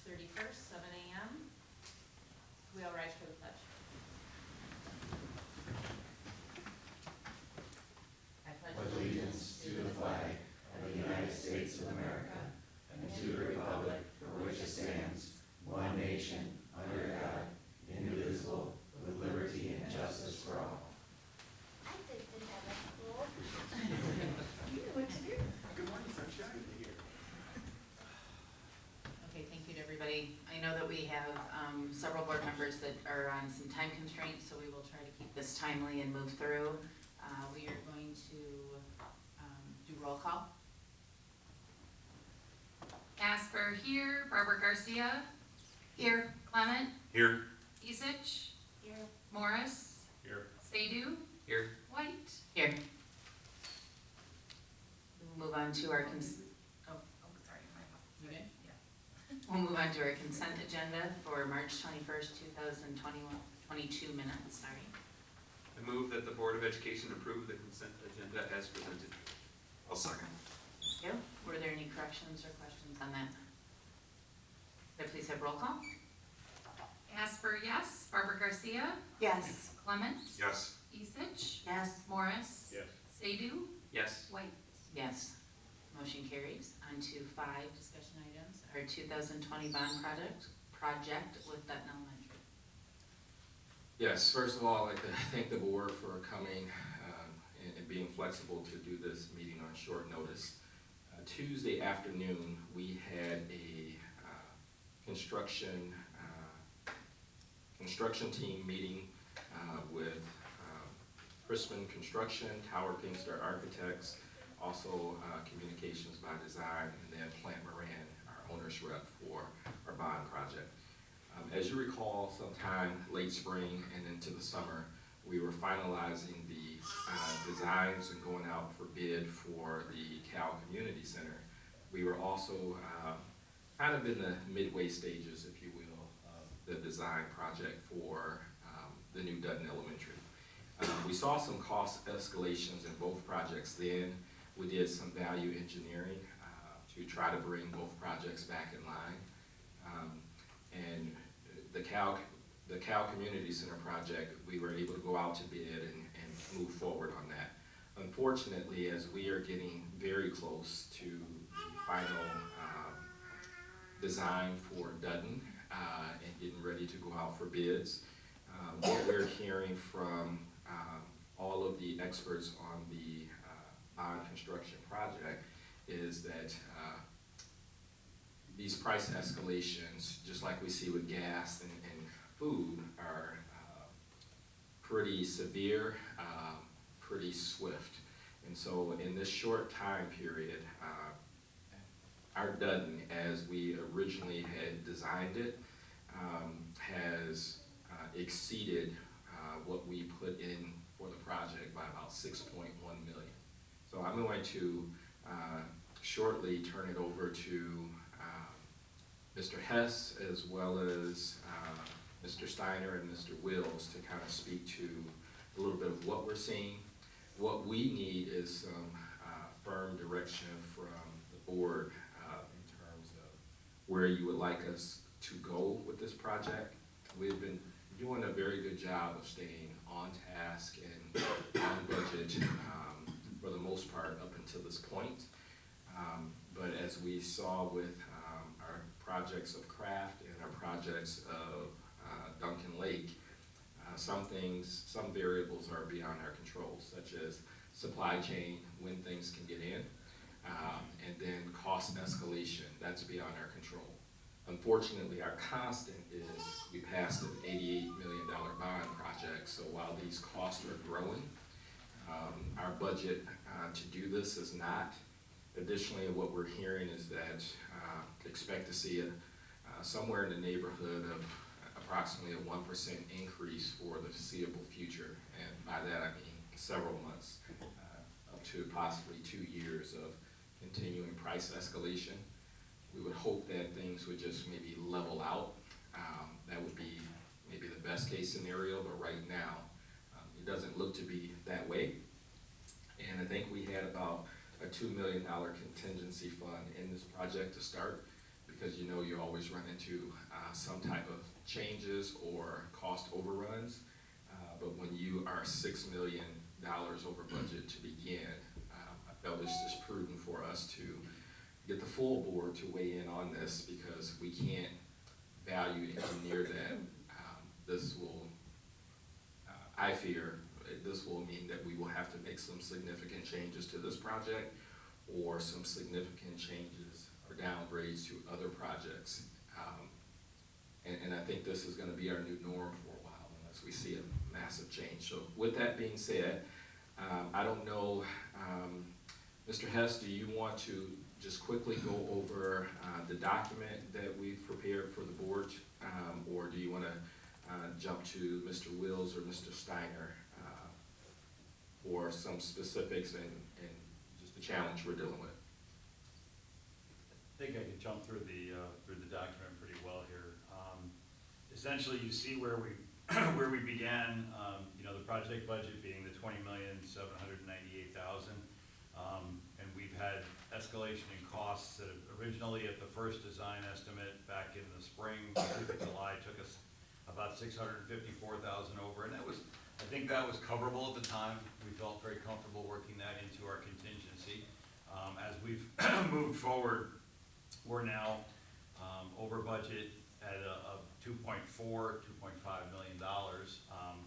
31st, 7 a.m. We all rise for the pledge. I pledge Allegiance to the flag of the United States of America and to the republic for which it stands, one nation, under God, indivisible, with liberty and justice for all. I did that at school. You know what to do. Good morning, sunshine. Okay, thank you to everybody. I know that we have several board members that are on some time constraints, so we will try to keep this timely and move through. We are going to do roll call. Asper here, Barbara Garcia. Here. Clement. Here. Isich. Here. Morris. Here. Sadu. Here. White. Here. We'll move on to our Sorry, You good? Yeah. We'll move on to our consent agenda for March 21st, 2022 minutes, sorry. I move that the Board of Education approve the consent agenda as presented. I'll second. Thank you. Were there any corrections or questions on that? Could I please have roll call? Asper, yes. Barbara Garcia. Yes. Clement. Yes. Isich. Yes. Morris. Yes. Sadu. Yes. White. Yes. Motion carries. On to 5 discussion items. Our 2020 bond project with Dutton Elementary. Yes, first of all, I'd like to thank the board for coming and being flexible to do this meeting on short notice. Tuesday afternoon, we had a construction team meeting with Crispin Construction, Tower Pinkstar Architects, also Communications by Design, and then Plant Moran, our owner's rep for our bond project. As you recall, sometime late spring and into the summer, we were finalizing the designs and going out for bid for the Cal Community Center. We were also kind of in the midway stages, if you will, of the design project for the new Dutton Elementary. We saw some cost escalations in both projects then. We did some value engineering to try to bring both projects back in line. And the Cal Community Center project, we were able to go out to bid and move forward on that. Unfortunately, as we are getting very close to the final design for Dutton and getting ready to go out for bids, what we're hearing from all of the experts on the bond construction project is that these price escalations, just like we see with gas and food, are pretty severe, pretty swift. And so in this short time period, our Dutton, as we originally had designed it, has exceeded what we put in for the project by about $6.1 million. So I'm going to shortly turn it over to Mr. Hess, as well as Mr. Steiner and Mr. Wills, to kind of speak to a little bit of what we're seeing. What we need is some firm direction from the board in terms of where you would like us to go with this project. We've been doing a very good job of staying on task and on budget for the most part up until this point. But as we saw with our projects of Craft and our projects of Duncan Lake, some variables are beyond our control, such as supply chain, when things can get in, and then cost escalation, that's beyond our control. Unfortunately, our constant is we passed an $88 million bond project, so while these costs are growing, our budget to do this is not. Additionally, what we're hearing is that expect to see somewhere in the neighborhood of approximately a 1% increase for the foreseeable future, and by that I mean several months, up to possibly 2 years of continuing price escalation. We would hope that things would just maybe level out. That would be maybe the best case scenario, but right now it doesn't look to be that way. And I think we had about a $2 million contingency fund in this project to start, because you know you always run into some type of changes or cost overruns. But when you are $6 million over budget to begin, I felt it's just prudent for us to get the full board to weigh in on this, because we can't value engineer that. This will, I fear, this will mean that we will have to make some significant changes to this project, or some significant changes or downgrades to other projects. And I think this is gonna be our new norm for a while, unless we see a massive change. So with that being said, I don't know, Mr. Hess, do you want to just quickly go over the document that we've prepared for the board, or do you wanna jump to Mr. Wills or Mr. Steiner for some specifics and just the challenge we're dealing with? I think I could jump through the document pretty well here. Essentially, you see where we where we began. The project budget being the $20,798,000, and we've had escalation in costs that originally at the first design estimate back in the spring, July, took us about $654,000 over, and I think that was coverable at the time. We felt very comfortable working that into our contingency. As we've moved forward, we're now over budget at a $2.4, $2.5 million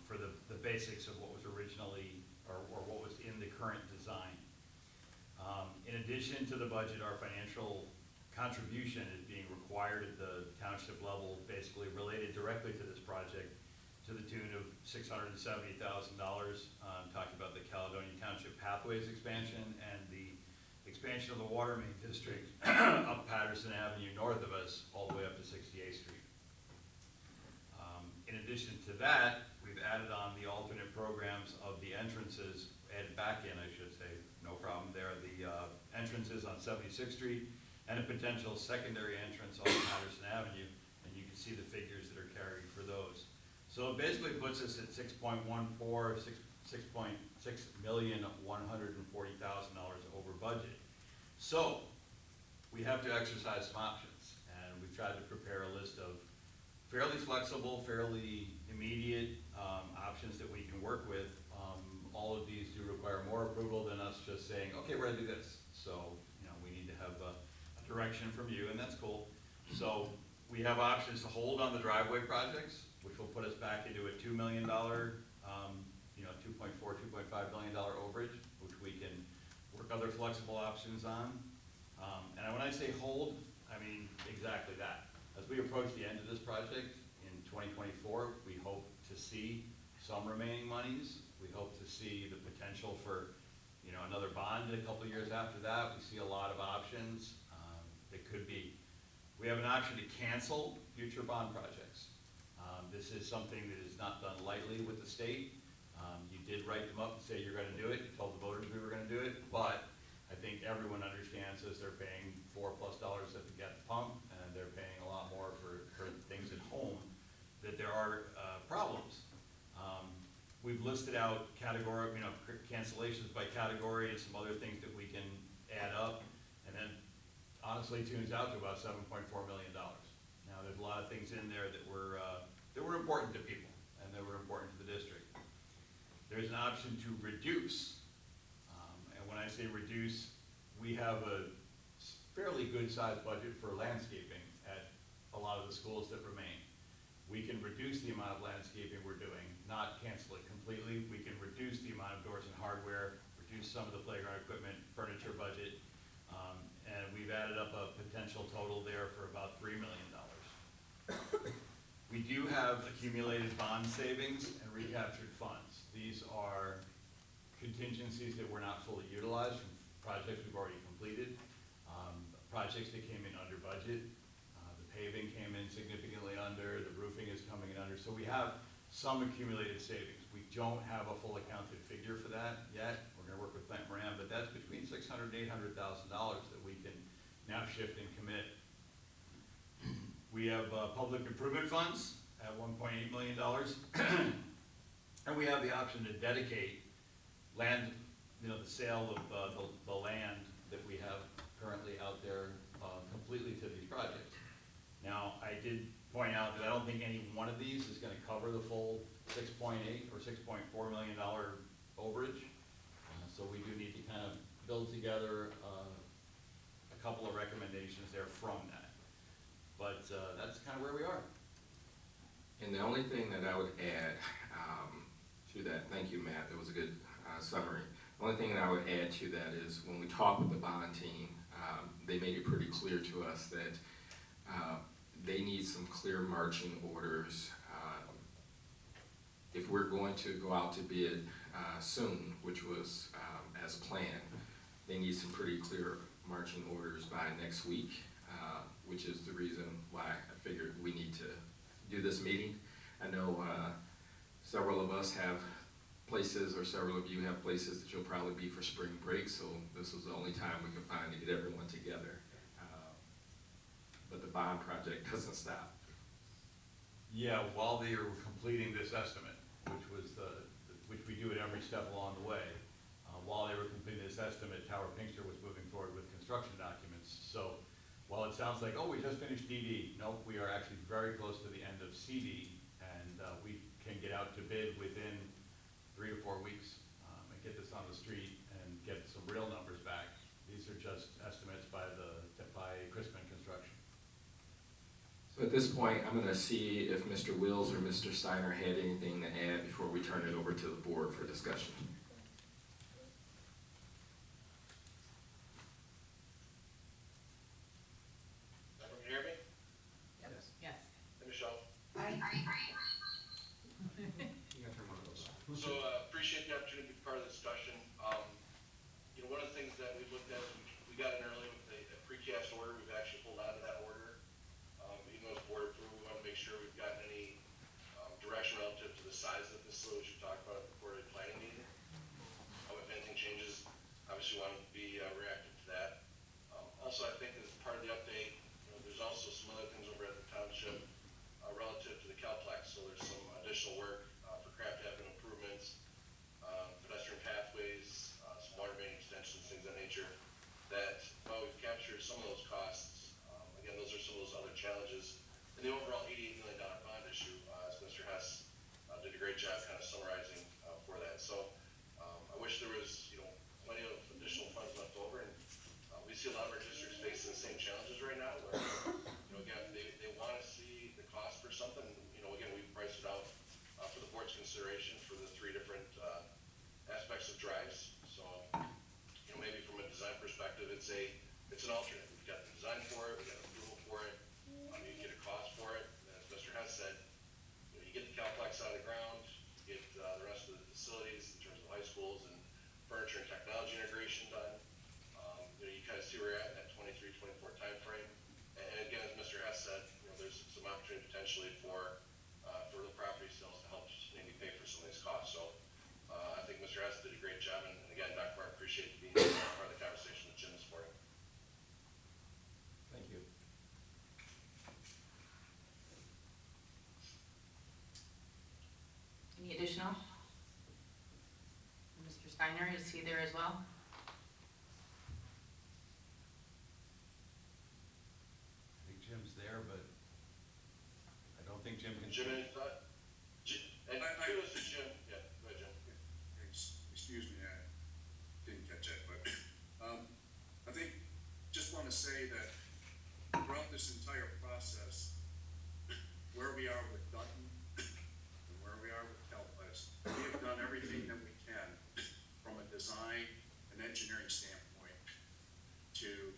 for the basics of what was originally, or what was in the current design. In addition to the budget, our financial contribution is being required at the township level, basically related directly to this project, to the tune of $670,000. Talking about the Caledonia Township Pathways expansion and the expansion of the water main district up Patterson Avenue north of us, all the way up to 68th Street. In addition to that, we've added on the alternate programs of the entrances, added back in, I should say, no problem there, the entrances on 76th Street and a potential secondary entrance on Patterson Avenue, and you can see the figures that are carried for those. So it basically puts us at $6.140 $6.140,000 over budget. So we have to exercise some options, and we've tried to prepare a list of fairly flexible, fairly immediate options that we can work with. All of these do require more approval than us just saying, okay, we're gonna do this. So, we need to have a direction from you, and that's cool. So we have options to hold on the driveway projects, which will put us back into a $2 million, $2.4, $2.5 million overage, which we can work other flexible options on. And when I say hold, I mean exactly that. As we approach the end of this project in 2024, we hope to see some remaining monies. We hope to see the potential for, another bond a couple of years after that. We see a lot of options that could be. We have an option to cancel future bond projects. This is something that is not done lightly with the state. You did write them up and say you're going to do it. You told the voters we were going to do it, but I think everyone understands as they're paying $4+ at the gas pump, and they're paying a lot more for things at home, that there are problems. We've listed out category, cancellations by category and some other things that we can add up, and then honestly tunes out to about $7.4 million. Now, there's a lot of things in there that were important to people and that were important to the district. There's an option to reduce, and when I say reduce, we have a fairly good sized budget for landscaping at a lot of the schools that remain. We can reduce the amount of landscaping we're doing, not cancel it completely. We can reduce the amount of doors and hardware, reduce some of the playground equipment, furniture budget, and we've added up a potential total there for about $3 million. We do have accumulated bond savings and recaptured funds. These are contingencies that were not fully utilized from projects we've already completed, projects that came in under budget. The paving came in significantly under, the roofing is coming in under, so we have some accumulated savings. We don't have a full accounted figure for that yet. We're gonna work with Plant Moran, but that's between $600,000 and $800,000 that we can now shift and commit. We have public improvement funds at $1.8 million, and we have the option to dedicate land, the sale of the land that we have currently out there completely to these projects. Now, I did point out that I don't think any one of these is gonna cover the full 6.8 or $6.4 million overage. So we do need to kind of build together a couple of recommendations there from that. But that's kind of where we are. And the only thing that I would add to that, thank you, Matt, that was a good summary. The only thing that I would add to that is when we talked with the bond team, they made it pretty clear to us that they need some clear marching orders. If we're going to go out to bid soon, which was as planned, they need some pretty clear marching orders by next week, which is the reason why I figured we need to do this meeting. I know several of us have places, or several of you have places that you'll probably be for spring break, so this was the only time we could find to get everyone together. But the bond project doesn't stop. Yeah, while they were completing this estimate, which we do at every step along the way, while they were completing this estimate, Tower Pinkster was moving forward with construction documents. So while it sounds like, oh, we just finished DD, no, we are actually very close to the end of CD, and we can get out to bid within 3 to 4 weeks and get this on the street and get some real numbers back. These are just estimates by Crispin Construction. So at this point, I'm gonna see if Mr. Wills or Mr. Steiner had anything to add before we turn it over to the board for discussion. Everyone hear me? Yes. Hey, Michelle. Aye. So appreciate the opportunity to be part of the discussion. One of the things that we looked at, we got in early with the precast order. We've actually pulled out of that order. Even though it's board approved, we want to make sure we've gotten any direction relative to the size of the facility, which we talked about before the planning meeting. If anything changes, obviously we want to be reactive to that. Also, I think as part of the update, there's also some other things over at the township relative to the Calplex. So there's some additional work for Craft Avenue improvements, pedestrian pathways, some water main extensions, things of that nature. That while we've captured some of those costs, again, those are some of those other challenges. And the overall $88 million bond issue, as Mr. Hess did a great job kind of summarizing for that. So I wish there was, plenty of additional funds left over. And we see a lot of our districts facing the same challenges right now where, again, they want to see the cost for something. Again, we've priced it out for the board's consideration for the 3 different aspects of drives. So, maybe from a design perspective, it's an alternate. We've got the design for it, we've got approval for it, you get a cost for it. And as Mr. Hess said, you get the Calplex out of the ground, you get the rest of the facilities in terms of high schools and furniture and technology integration done. You kind of see where you're at in that 23-24 timeframe. And again, as Mr. Hess said, there's some opportunity potentially for the property sales to help maybe pay for some of these costs. So I think Mr. Hess did a great job, and again, Dr. Mark, appreciate you being part of the conversation with Jim this morning. Thank you. Any additional? Mr. Steiner, is he there as well? I think Jim's there, but I don't think Jim can. Jim, any thought? And kudos to Jim. Yeah, go ahead, Jim. Excuse me, I didn't catch that, but I think, just want to say that throughout this entire process, where we are with Dutton and where we are with Calplex, we have done everything that we can from a design and engineering standpoint to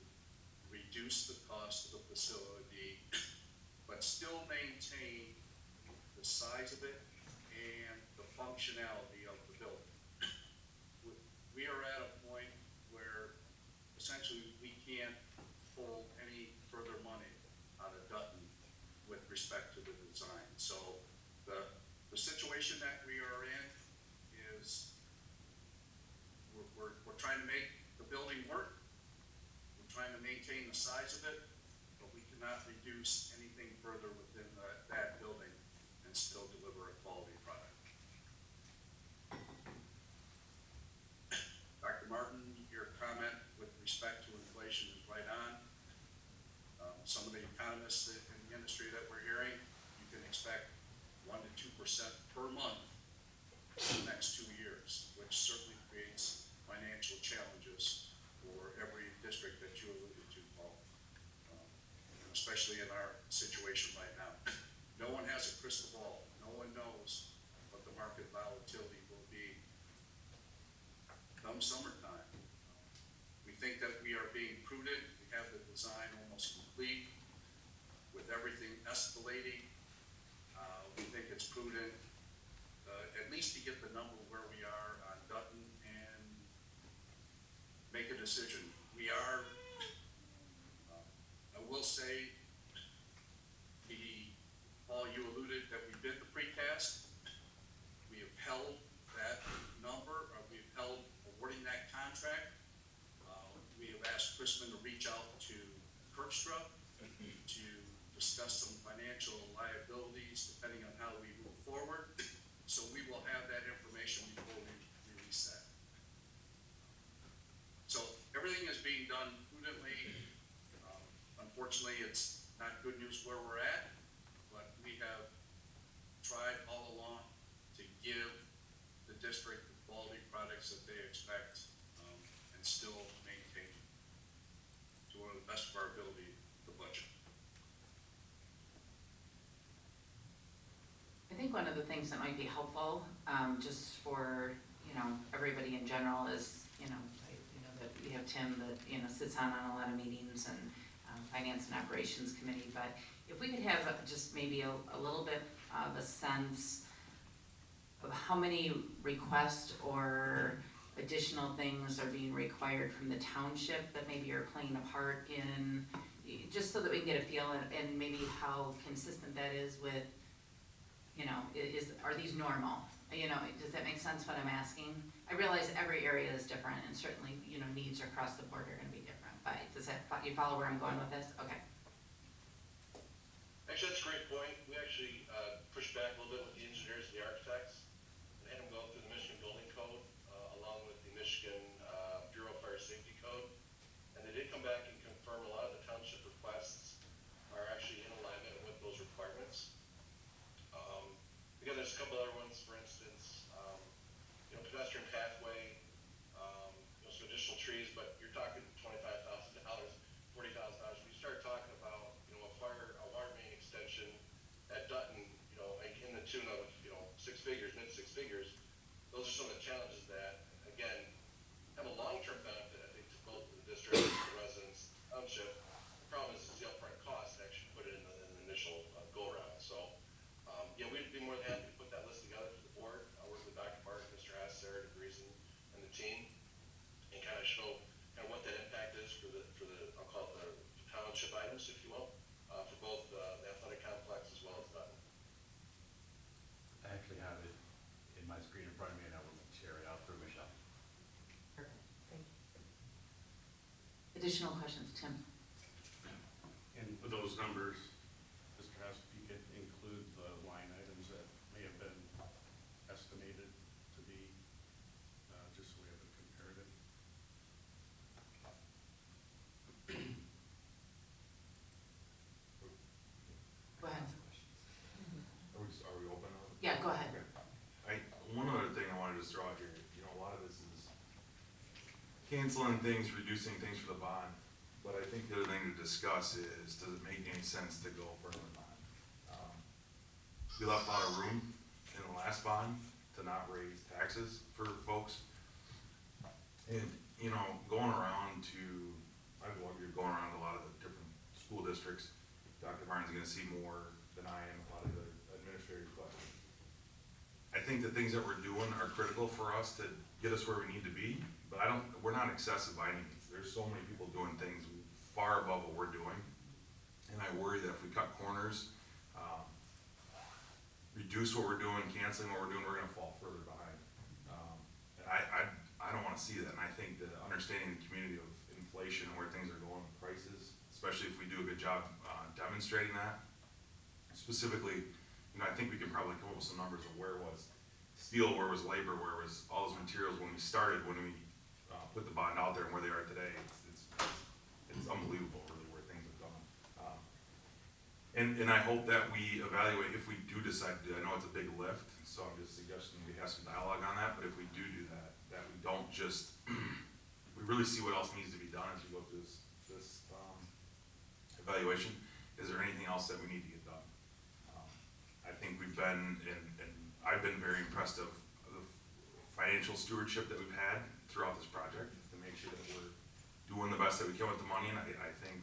reduce the cost of the facility, but still maintain the size of it and the functionality of the building. We are at a point where essentially we can't pull any further money out of Dutton with respect to the design. So the situation that we are in is we're trying to make the building work. We're trying to maintain the size of it, but we cannot reduce anything further within that building and still deliver a quality product. Dr. Martin, your comment with respect to inflation is right on. Some of the economists in the industry that we're hearing, you can expect 1 to 2% per month for the next 2 years, which certainly creates financial challenges for every district that you alluded to, Paul. Especially in our situation right now. No one has a crystal ball. No one knows what the market volatility will be come summertime. We think that we are being prudent. We have the design almost complete with everything escalating. We think it's prudent at least to get the number where we are on Dutton and make a decision. We are, I will say, Paul, you alluded that we did the precast. We have held that number, or we've held awarding that contract. We have asked Chrisman to reach out to Kirkstra to discuss some financial liabilities depending on how we move forward. So we will have that information before we release that. So everything is being done prudently. Unfortunately, it's not good news where we're at, but we have tried all along to give the district the quality products that they expect and still maintain, to one of the best of our ability, the budget. I think one of the things that might be helpful, just for, everybody in general is, that we have Tim that, sits on a lot of meetings and Finance and Operations Committee, but if we could have just maybe a little bit of a sense of how many requests or additional things are being required from the township that maybe are playing a part in, just so that we can get a feel and maybe how consistent that is with, are these normal? Does that make sense what I'm asking? I realize every area is different and certainly, needs across the board are gonna be different, but you follow where I'm going with this? Okay. Actually, that's a great point. We actually pushed back a little bit with the engineers and the architects and had them go through the Michigan Building Code along with the Michigan Bureau of Fire Safety Code. And they did come back and confirm a lot of the township requests are actually in alignment with those requirements. Because there's a couple other ones, for instance, pedestrian pathway, some additional trees, but you're talking $25,000, $40,000. We start talking about, a water main extension at Dutton, like in the tune of, six figures, mid six figures. Those are some of the challenges that, again, have a long-term benefit, I think, to both the district and the residents, township. The problem is the upfront cost to actually put it in the initial go-around. So, we'd be more than happy to put that list together for the board. I'll work with Dr. Martin, Mr. Hess, Sarah DeGreason, and the team, and kind of show what that impact is for the I'll call it the township items, if you will, for both the athletic complex as well as Dutton. I actually have it in my screen in front of me and I will share it out through Michelle. Perfect, thank you. Additional questions, Tim? And with those numbers, Mr. Hess, if you could include the line items that may have been estimated to be, just so we have a comparative. Go ahead. Are we open on it? Yeah, go ahead. One other thing I wanted to throw out here, a lot of this is canceling things, reducing things for the bond, but I think the other thing to discuss is, does it make any sense to go for another bond? We left a lot of room in the last bond to not raise taxes for folks. And, going around you're going around a lot of the different school districts, Dr. Martin's gonna see more than I am, a lot of the administrative questions. I think the things that we're doing are critical for us to get us where we need to be, but we're not excessive by any means. There's so many people doing things far above what we're doing. And I worry that if we cut corners, reduce what we're doing, canceling what we're doing, we're gonna fall further behind. And I don't wanna see that. And I think the understanding the community of inflation and where things are going with prices, especially if we do a good job demonstrating that. Specifically, I think we can probably come up with some numbers of where was steel, where was labor, where was all those materials when we started, when we put the bond out there and where they are today. It's unbelievable really where things have gone. And I hope that we evaluate, if we do decide to do, I know it's a big lift, so I'm just suggesting we have some dialogue on that, but if we do that, that we don't just, we really see what else needs to be done as we go through this evaluation. Is there anything else that we need to get done? I think we've been, and I've been very impressed of the financial stewardship that we've had throughout this project to make sure that we're doing the best that we can with the money, and I think,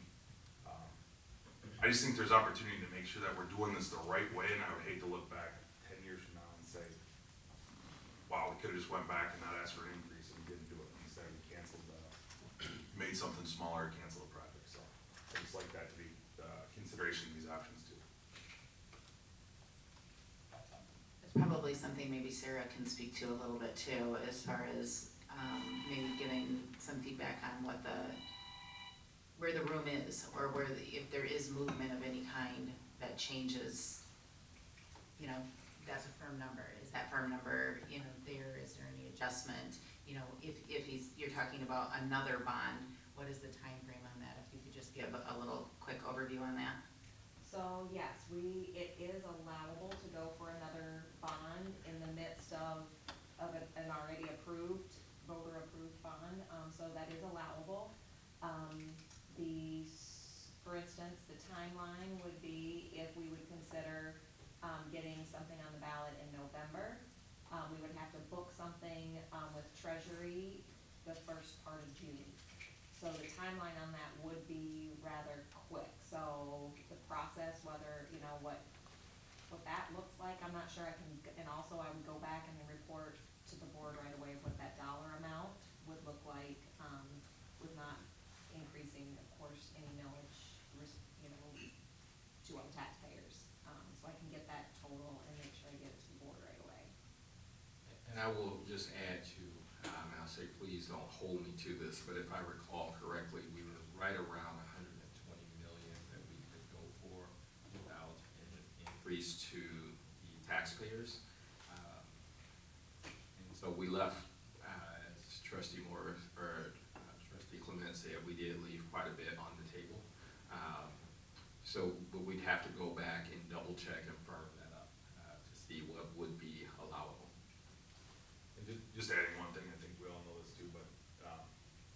I just think there's opportunity to make sure that we're doing this the right way, and I would hate to look back 10 years from now and say, wow, we could've just went back and not asked for an increase and didn't do it. Instead, we canceled, made something smaller, canceled the project, so I just like that to be, consideration of these options too. There's probably something maybe Sarah can speak to a little bit too, as far as, maybe giving some feedback on what where the room is, or if there is movement of any kind that changes, you know, that's a firm number. Is that firm number, you know, there, is there any adjustment? You know, if you're talking about another bond, what is the time frame on that? If you could just give a little quick overview on that. So yes, it is allowable to go for another bond in the midst of an already approved, voter approved bond, so that is allowable. For instance, the timeline would be if we would consider, getting something on the ballot in November, we would have to book something, with Treasury the first part of June. So the timeline on that would be rather quick, so the process, whether, you know, what that looks like, I'm not sure I can, and also I would go back and report to the board right away of what that dollar amount would look like, with not increasing, of course, any millage, you know, to our taxpayers. So I can get that total and make sure I get it to the board right away. And I will just add to, and I'll say, please don't hold me to this, but if I recall correctly, we were right around 120 million that we could go for without an increase to the taxpayers. And so we left, as Trustee Morris, or Trustee Clement said, we did leave quite a bit on the table. But we'd have to go back and double check and firm that up, to see what would be allowable. And just adding one thing, I think we all know this too, but,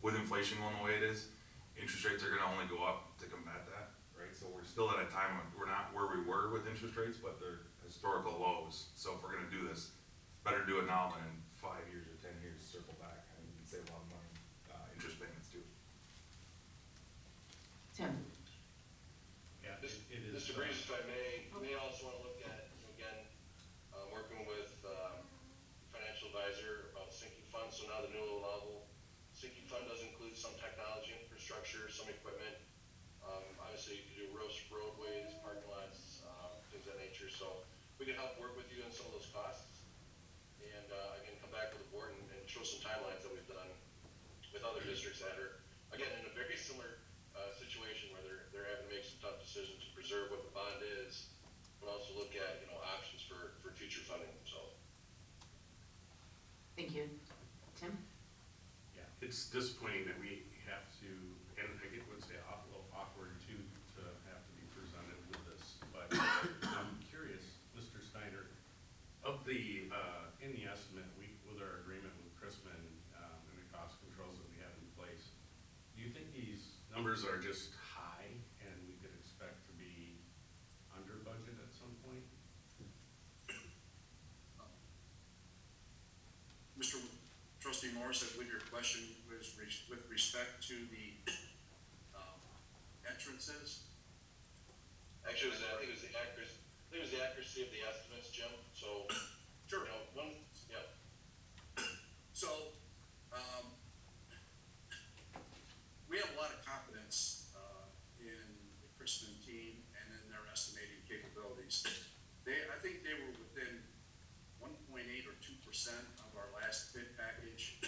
with inflation going the way it is, interest rates are gonna only go up to combat that, right? So we're still at a time when we're not where we were with interest rates, but they're historical lows. So if we're gonna do this, better do it now than in 5 years or 10 years, circle back, and we can save a lot of money, interest payments too. Tim? Yeah, it is. Mr. Breeze, if I may, you may also want to look at, again, working with financial advisor about sinking funds. So now the new allowable sinking fund does include some technology infrastructure, some equipment. Obviously, you can do roadways, parking lots, things of that nature. So we can help work with you on some of those costs. And again, come back to the board and show some timelines that we've done with other districts that are, again, in a very similar situation where they're having to make some tough decisions to preserve what the bond is, but also look at, you know, options for future funding, so. Thank you. Tim? Yeah, it's disappointing that we have to, and I would say a little awkward too, to have to be presented with this, but I'm curious, Mr. Snyder, of the, in the estimate, with our agreement with Chrisman, and the cost controls that we have in place, do you think these numbers are just high and we could expect to be under budget at some point? Mr. Trustee Morris, I believe your question was with respect to the entrances. Actually, I think it was the accuracy of the estimates, Jim, so. Sure. You know, yeah. So, we have a lot of confidence in the Chrisman team and in their estimating capabilities. I think they were within 1.8 or 2% of our last bid package.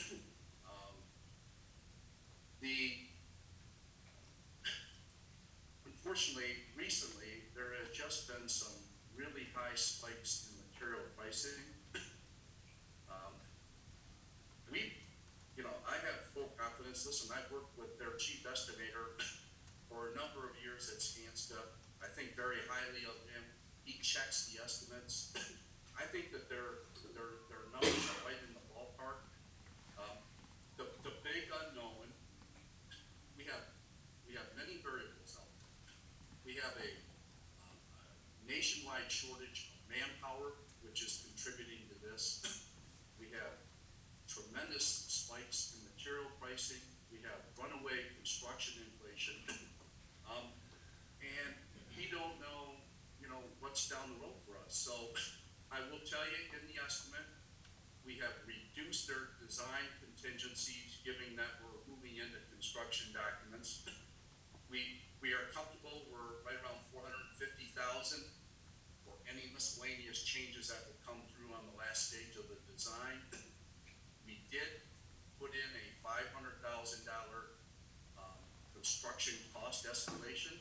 Unfortunately, recently, there has just been some really high spikes in material pricing. I have full confidence. Listen, I've worked with their chief estimator for a number of years at Skanska. I think very highly of him. He checks the estimates. I think that their numbers are right in the ballpark. The big unknown, we have many variables out there. We have a nationwide shortage of manpower, which is contributing to this. We have tremendous spikes in material pricing. We have runaway construction inflation. And we don't know, what's down the road for us. So I will tell you, in the estimate, we have reduced their design contingencies, given that we're moving into construction documents. We are comfortable, we're right around $450,000 for any miscellaneous changes that will come through on the last stage of the design. We did put in a $500,000 construction cost escalation,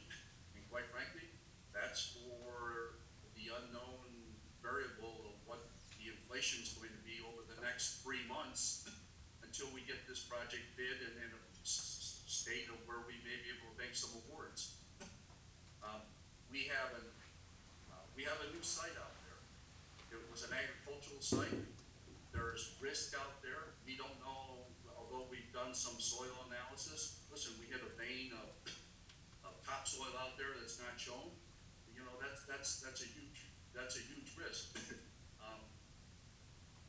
and quite frankly, that's for the unknown variable of what the inflation is going to be over the next 3 months until we get this project bid and in a state of where we may be able to make some awards. We have a new site out there. It was an agricultural site. There's risk out there. We don't know, although we've done some soil analysis. Listen, we hit a vein of topsoil out there that's not shown. That's a huge risk.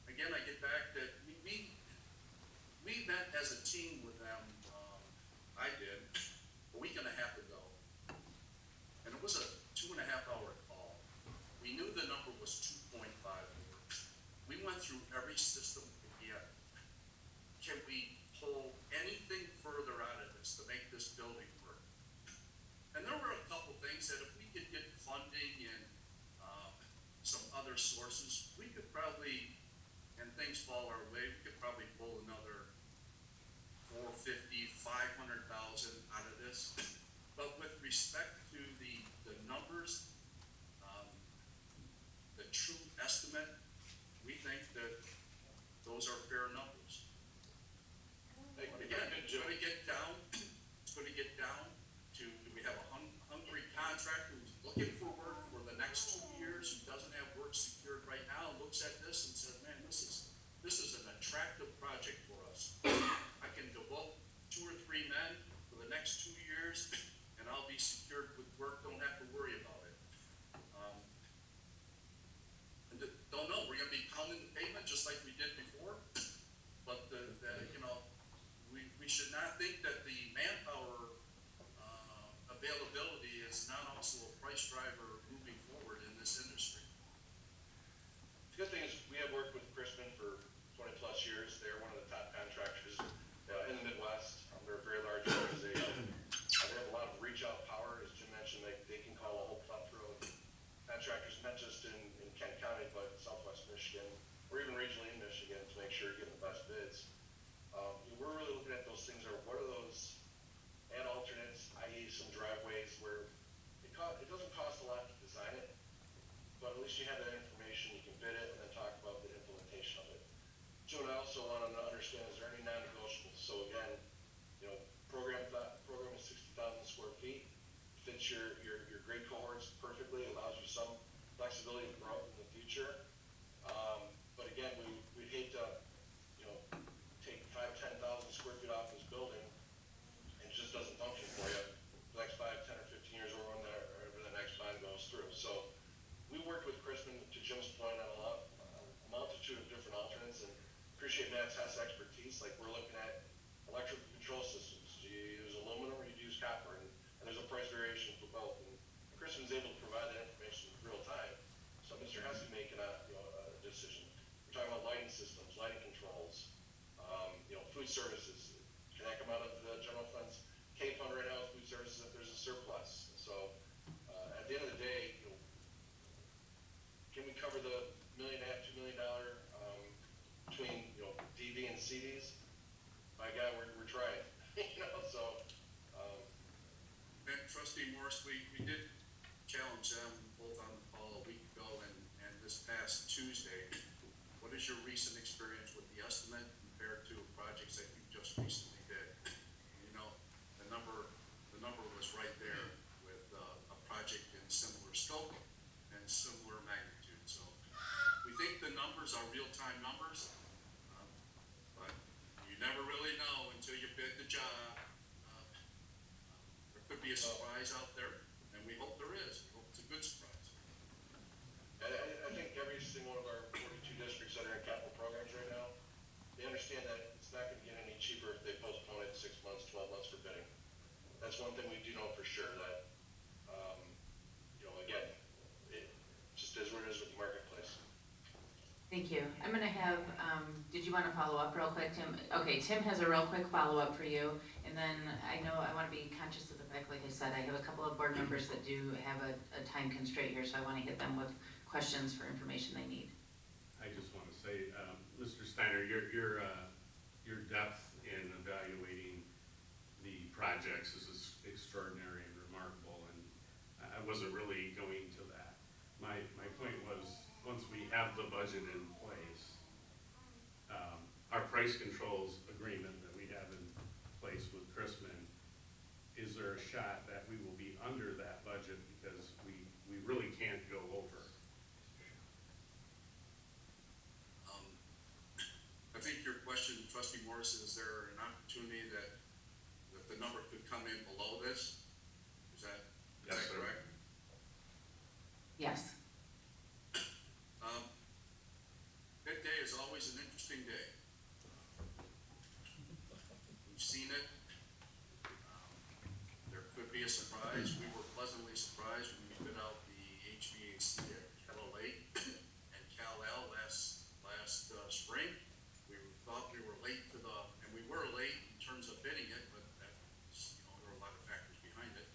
Again, I get back that we met as a team with them. I did a week and a half ago, and it was a 2.5-hour call. We knew the number was 2.5. We went through every system again. Can we pull anything further out of this to make this building work? And there were a couple things that if we could get funding and some other sources, we could probably, and things fall our way, we could probably pull another $450,000, $500,000 out of this. But with respect to the numbers, the true estimate, we think that those are fair numbers. Again, it's going to get down to, do we have a hungry contractor who's looking for work for the next 2 years, who doesn't have work secured right now, and looks at this and says, man, this is an attractive project for us. I can devote 2 or 3 men for the next 2 years, and I'll be secured with work, don't have to worry about it. And don't know, we're going to be pounding the pavement just like we did before, but we should not think that the manpower availability is not also a price driver moving forward in this industry. The good thing is we have worked with Crispin for 20+ years. They're one of the top contractors in the Midwest. They're a very large organization. They have a lot of reach out power. As Jim mentioned, they can call a whole plethora of contractors, not just in Kent County, but Southwest Michigan, or even regionally in Michigan, to make sure you're getting the best bids. We're really looking at those things, or what are those add alternates, i.e. some driveways where it doesn't cost a lot to design it, but at least you have that information, you can bid it, and then talk about the implementation of it. Joe and I also want to understand, is there any non-negotiables? So again, program is 60,000 square feet, fits your grade cohorts perfectly, allows you some flexibility to grow in the future. But again, we'd hate to, take 5,000 to 10,000 square feet off this building, and it just doesn't function for you the next 5, 10, or 15 years, or whenever the next bond goes through. So we worked with Crispin, to Jim's point, on a multitude of different alternates, and appreciate Matt's expertise. Like, we're looking at electrical control systems. Do you use aluminum or do you use copper? And there's a price variation for both. And Crispin's able to provide that information in real time. So Mr. Hesse making a decision. We're talking about lighting systems, lighting controls, food services. Can that come out of the general funds? K fund right now is food services if there's a surplus. So at the end of the day, can we cover the $1.5 million, $2 million between DV and CDs? My God, we're trying. So. And Trustee Morris, we did challenge them both on the call a week ago and this past Tuesday. What is your recent experience with the estimate compared to projects that you just recently did? The number was right there with a project in and similar magnitude. So we think the numbers are real-time numbers, but you never really know until you bid the job. There could be a surprise out there, and we hope there is. We hope it's a good surprise. I think every single one of our 42 districts that are in capital programs right now, they understand that it's not gonna get any cheaper if they postpone it 6 months, 12 months for bidding. That's one thing we do know for sure, that, again, it just is what it is with the marketplace. Thank you. I'm gonna have, did you wanna follow up real quick, Tim? Okay, Tim has a real quick follow-up for you, and then I know I wanna be conscious of the fact, like I said, I have a couple of board members that do have a time constraint here, so I wanna hit them with questions for information they need. I just want to say, Mr. Steiner, your depth in evaluating the projects is extraordinary and remarkable, and I wasn't really going to that. My point was, once we have the budget in place, our price controls agreement that we have in place with Chrisman, is there a shot that we will be under that budget, because we really can't go over? I think your question, Trustee Morris, is there an opportunity that the number could come in below this? Is that correct? Yes. Bid day is always an interesting day. We've seen it. There could be a surprise. We were pleasantly surprised when we bid out the HVAC at Kettle Lake and Cal-El last spring. We thought we were late and we were late in terms of bidding it, but there were a lot of factors behind it.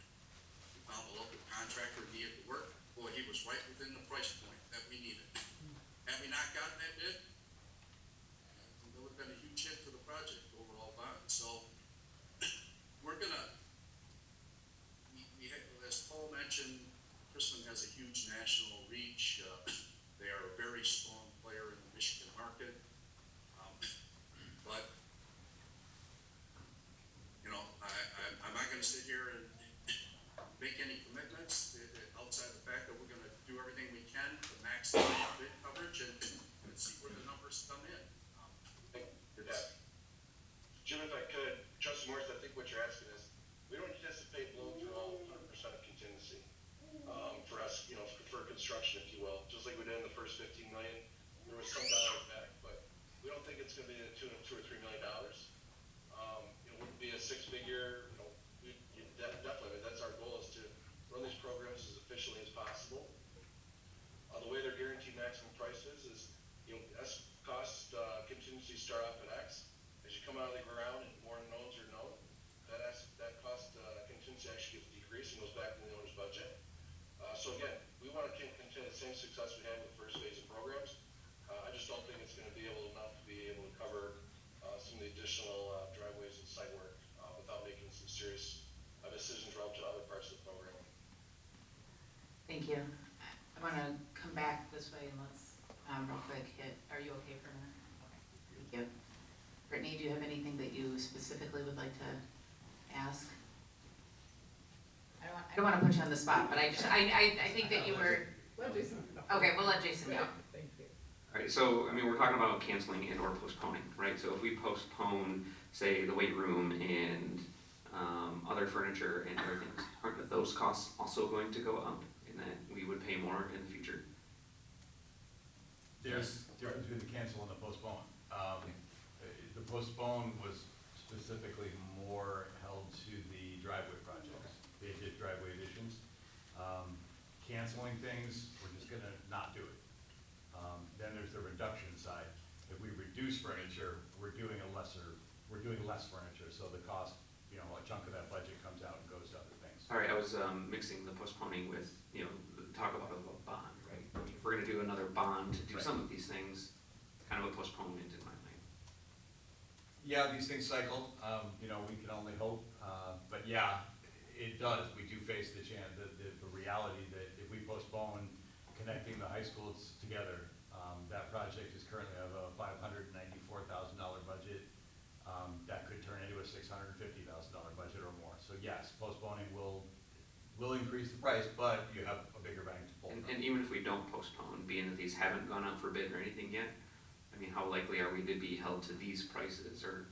We found a local contractor who needed the work. Boy, he was right within the price point that we needed. Had we not gotten that bid, there would have been a huge hit to the project overall bond. So we're gonna, as Paul mentioned, Chrisman has a huge national reach. They are a very strong player in the Michigan market. But, I'm not gonna sit here and make any commitments outside the fact that we're gonna do everything we can to maximize bid coverage and see where the numbers come in. Jim, if I could, Trustee Morris, I think what you're asking is, we don't anticipate blowing through all 100% of contingency, for us, for construction, if you will, just like we did in the first 15 million. There was some dollars back, but we don't think it's gonna be to the tune of $2 or $3 million. It wouldn't be a six-figure, definitely, that's our goal, is to run these programs as efficiently as possible. The way they're guaranteed maximum prices is, cost contingency start off at X. As you come out of the ground and more unknowns are known, that cost contingency actually gets decreased and goes back in the owner's budget. So again, we want to continue the same success we had with the first phase of programs. I just don't think it's going to be enough to be able to cover some of the additional driveways and site work without making some serious decisions relative to other parts of the program. Thank you. I want to come back this way and let's real quick hit, are you okay for a minute? Okay, thank you. Brittany, do you have anything that you specifically would like to ask? I don't want to put you on the spot, but I think that you were, Let Jason know. okay, we'll let Jason go. Thank you. All right, so, we're talking about canceling and or postponing, right? So if we postpone, say, the weight room and other furniture and other things, aren't those costs also going to go up in that we would pay more in the future? There's a difference between the cancel and the postpone. The postpone was specifically more held to the driveway projects, the driveway additions. Canceling things, we're just gonna not do it. Then there's the reduction side. If we reduce furniture, we're doing less furniture, so the cost, a chunk of that budget comes out and goes to other things. All right, I was mixing the postponing with, the talk about a bond, right? If we're gonna do another bond to do Right. some of these things, kind of a postponement in my mind. Yeah, these things cycle, we can only hope, but yeah, it does. We do face the reality that if we postpone connecting the high schools together, that project is currently of a $594,000 budget. That could turn into a $650,000 budget or more. So yes, postponing will will increase the price, but you have a bigger bang to pull. And even if we don't postpone, being that these haven't gone out for bid or anything yet, I mean, how likely are we to be held to these prices or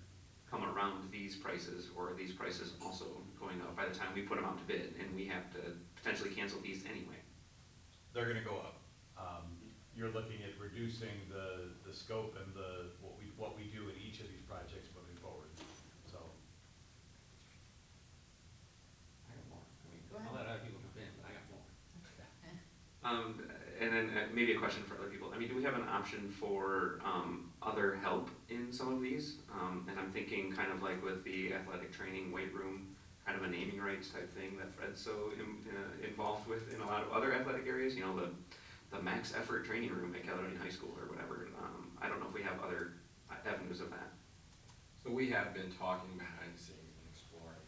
come around these prices, or are these prices also going up by the time we put them out to bid and we have to potentially cancel these anyway? They're gonna go up. You're looking at reducing the scope and what we do in each of these projects moving forward, so. I got more. I mean, Go ahead. I'll let other people jump in, but I got more. And then maybe a question for other people. I mean, do we have an option for other help in some of these? And I'm thinking kind of like with the athletic training, weight room, kind of a naming rights type thing that Fred's so involved with in a lot of other athletic areas. You know, the max effort training room at Caledonia High School or whatever. I don't know if we have other avenues of that. So we have been talking behind the scenes and exploring,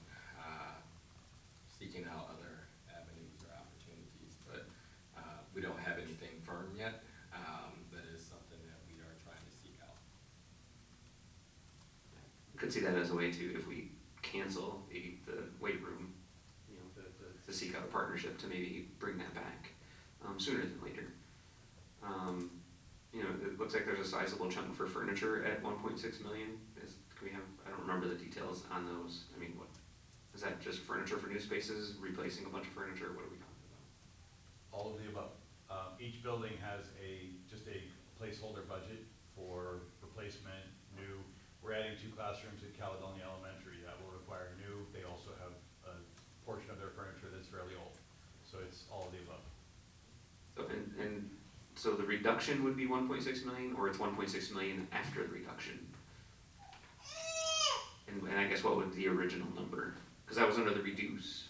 seeking out other avenues or opportunities, but we don't have anything firm yet. That is something that we are trying to seek out. Could see that as a way to, if we cancel the weight room, you know, to seek out a partnership to maybe bring that back sooner than later. You know, it looks like there's a sizable chunk for furniture at 1.6 million. Can we have, I don't remember the details on those. I mean, what, is that just furniture for new spaces, replacing a bunch of furniture? What are we talking about? All of the above. Each building has just a placeholder budget for replacement, new. We're adding 2 classrooms at Caledonia Elementary that will require new. They also have a portion of their furniture that's fairly old. So it's all of the above. So, so the reduction would be 1.6 million, or it's 1.6 million after the reduction? And I guess what would the original number? Because that was under the reduce.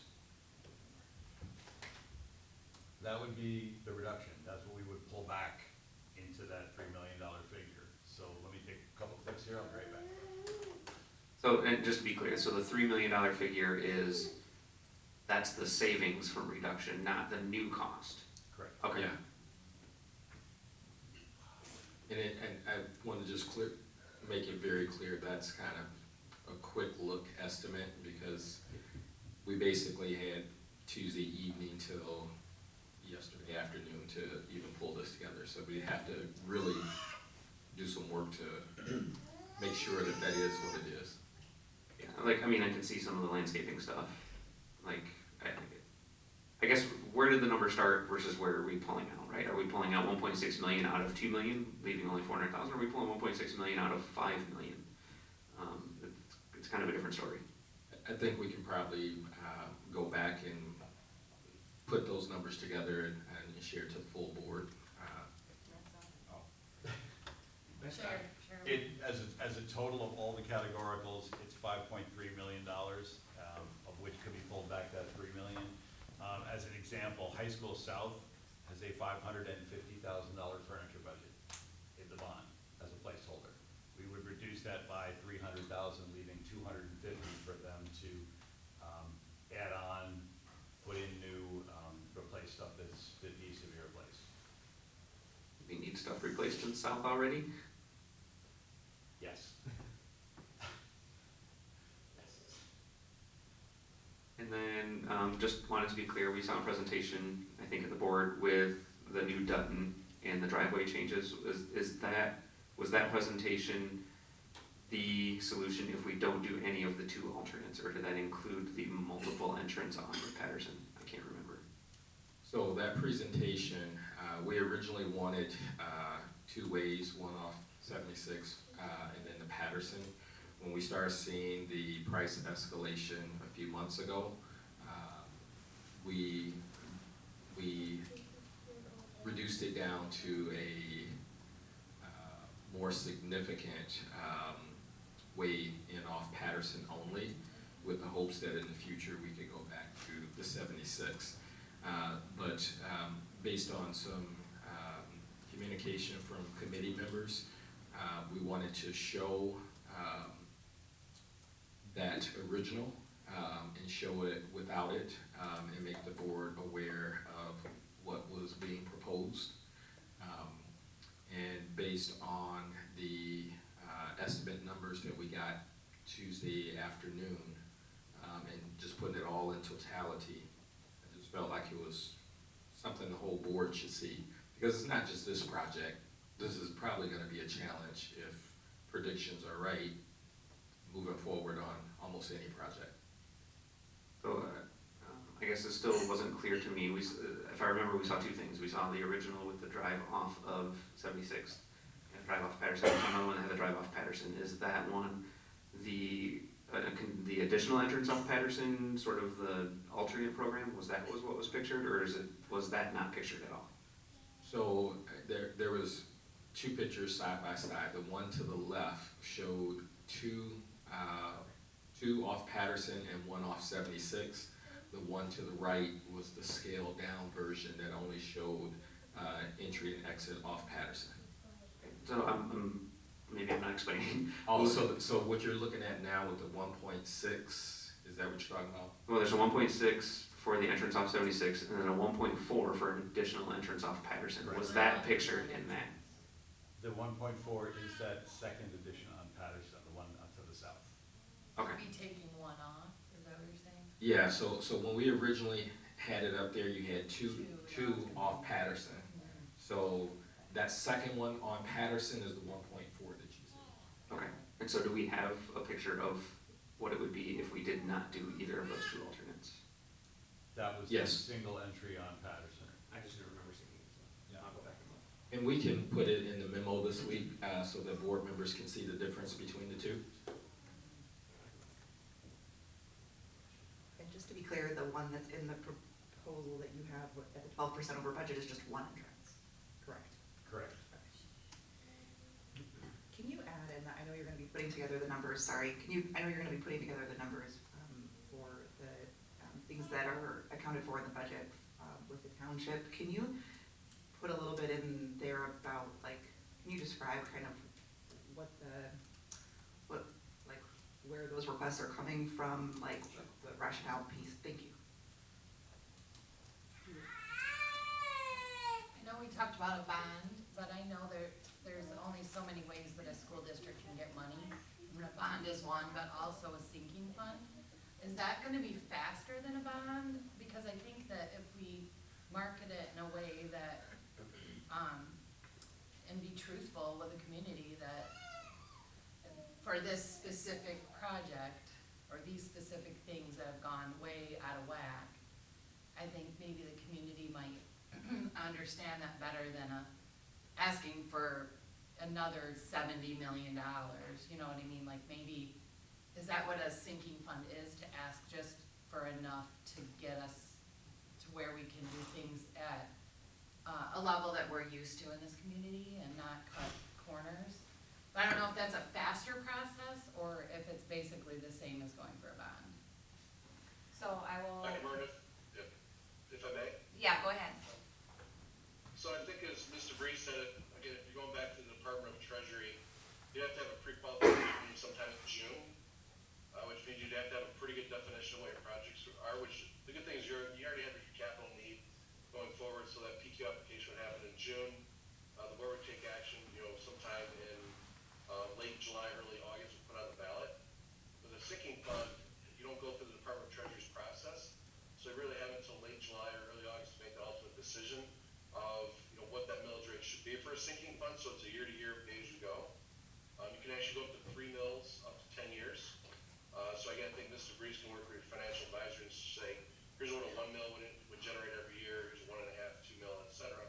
That would be the reduction. That's what we would pull back into that $3 million figure. So let me take a couple clicks here, I'll be right back. So, and just to be clear, so the $3 million figure is, that's the savings from reduction, not the new cost? Correct. Okay. Yeah. And I want to just make it very clear, that's kind of a quick look estimate, because we basically had Tuesday evening till yesterday afternoon to even pull this together. So we have to really do some work to make sure that that is what it is. Yeah, like, I mean, I can see some of the landscaping stuff. Like, I guess, where did the number start versus where are we pulling out, right? Are we pulling out 1.6 million out of 2 million, leaving only 400,000? Or are we pulling 1.6 million out of 5 million? It's kind of a different story. I think we can probably go back and put those numbers together and share to the full board. As a total of all the categoricals, it's $5.3 million, of which could be pulled back that $3 million. As an example, High School South has a $550,000 furniture budget in the bond as a placeholder. We would reduce that by $300,000, leaving $250,000 for them to add on, put in new, replace stuff that needs to be replaced. We need stuff replaced in South already? Yes. And then, just wanted to be clear, we saw a presentation, I think, at the board with the new Dutton and the driveway changes. Was that presentation the solution if we don't do any of the 2 alternates, or did that include the multiple entrance on Patterson? I can't remember. So that presentation, we originally wanted 2 ways, one off 76 and then the Patterson. When we started seeing the price escalation a few months ago, we reduced it down to a more significant way in off Patterson only, with the hopes that in the future we could go back to the 76. But based on some communication from committee members, we wanted to show that original and show it without it, and make the board aware of what was being proposed. And based on the estimate numbers that we got Tuesday afternoon, and just putting it all in totality, I just just felt like it was something the whole board should see. Because it's not just this project, this is probably gonna be a challenge if predictions are right, moving forward on almost any project. So, I guess it still wasn't clear to me, if I remember, we saw two things. We saw the original with the drive off of 76th, and drive off Patterson, we saw another one that had the drive off Patterson. Is that one the additional entrance off Patterson, sort of the alternate program? Was what was pictured, or was that not pictured at all? So there was two pictures side by side. The one to the left showed two off Patterson and one off 76. The one to the right was the scaled down version that only showed entry and exit off Patterson. So maybe I'm not explaining. Also, so what you're looking at now with the 1.6, is that what you're talking about? Well, there's a 1.6 for the entrance off 76, and then a 1.4 for an additional entrance off Patterson. Right. Was that pictured in that? The 1.4 is that second edition on Patterson, the one to the south. Okay. Be taking one off, is that what you're saying? Yeah, so when we originally had it up there, you had two off Patterson. So that second one on Patterson is the 1.4 that you see. Okay. And so do we have a picture of what it would be if we did not do either of those two alternates? That was the Yes. single entry on Patterson. I just don't remember seeing it, so I'll go back and look. And we can put it in the memo this week, so that board members can see the difference between the two. And just to be clear, the one that's in the proposal that you have at the 12% over budget is just one entrance, correct? Correct. Can you add, and I know you're gonna be putting together the numbers, sorry, I know you're gonna be putting together the numbers for the things that are accounted for in the budget with the township. Can you put a little bit in there about, like, can you describe kind of where those requests are coming from, like the rationale piece? Thank you. I know we talked about a bond, but I know there's only so many ways that a school district can get money. And a bond is one, but also a sinking fund. Is that gonna be faster than a bond? Because I think that if we market it in a way that, and be truthful with the community that for this specific project, or these specific things that have gone way out of whack, I think maybe the community might understand that better than asking for another $70 million, you know what I mean? Like maybe, is that what a sinking fund is, to ask just for enough to get us to where we can do things at a level that we're used to in this community and not cut corners? But I don't know if that's a faster process or if it's basically the same as going for a bond. So I will, Dr. Meredith, if I may? yeah, go ahead. So I think as Mr. Bree said, again, if you're going back to the Department of Treasury, you have to have a pre-qualification meeting sometime in June, which means you'd have to have a pretty good definition of what your projects are, which the good thing is you already have your capital need going forward, so that PQ application would happen in June. The board would take action, sometime in late July, early August, would put on the ballot. With a sinking fund, you don't go through the Department of Treasury's process, so you really have until late July or early August to make the ultimate decision of what that millage rate should be for a sinking fund. So it's a year-to-year pay-as-you-go. You can actually go up to 3 mills up to 10 years. So again, I think Mr. Breeze can work with your financial advisor and say, here's what a 1 mil would generate every year, here's 1.5, 2 mil, et cetera.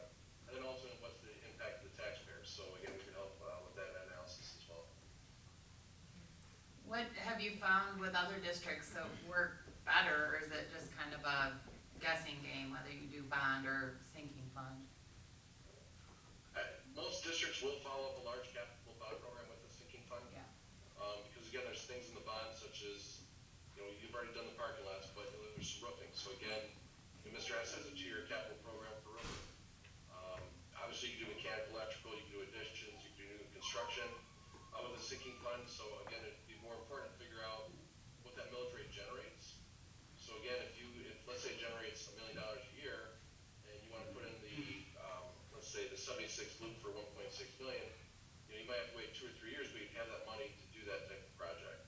And then ultimately, what's the impact of the taxpayers? So again, we can help with that analysis as well. What have you found with other districts that work better, or is it just kind of a guessing game whether you do bond or sinking fund? Most districts will follow up a large capital bond program with a sinking fund. Yeah. Because again, there's things in the bond such as, you've already done the parking lots, but there's some roofing. So again, Mr. S has a 2-year capital program for roofing. Obviously, you can do mechanical, electrical, you can do additions, you can do new construction with a sinking fund. So again, it'd be more important to figure out what that millage rate generates. So again, if let's say it generates $1 million a year, and you want to put in the, let's say the 76 loop for 1.6 million, you might have to wait 2 or 3 years, but you have that money to do that type of project.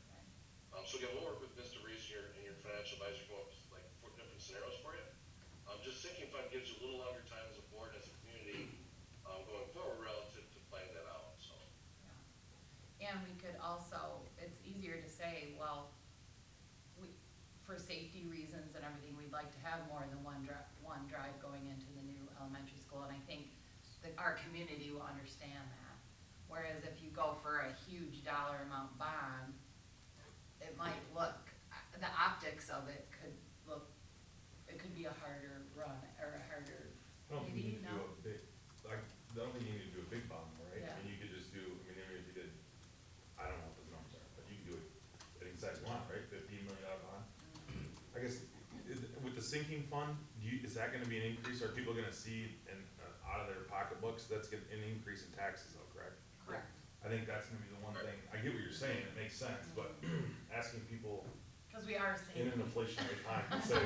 So again, we'll work with Mr. Reese and your financial advisor, going up like 4 different scenarios for you. also, it's easier to say, well, for safety reasons and everything, we'd like to have more than one drive going into the new elementary school, and I think that our community will understand that. Whereas if you go for a huge dollar amount bond, it might look, the optics of it could look, it could be a harder run, or a harder, I don't think you maybe, need to do no? a big, like, I don't think you need to do a big bomb, right? Yeah. And you could just do, I mean, even if you did, I don't know what those numbers are, but you can do it any size you want, right? $15 million bond. I guess, with the sinking fund, is that gonna be an increase? Are people gonna see out of their pocketbooks, that's an increase in taxes though, correct? Correct. I think that's gonna be the one thing, I get what you're saying, it makes sense, but asking people Cause we are in saying. an inflationary time to say,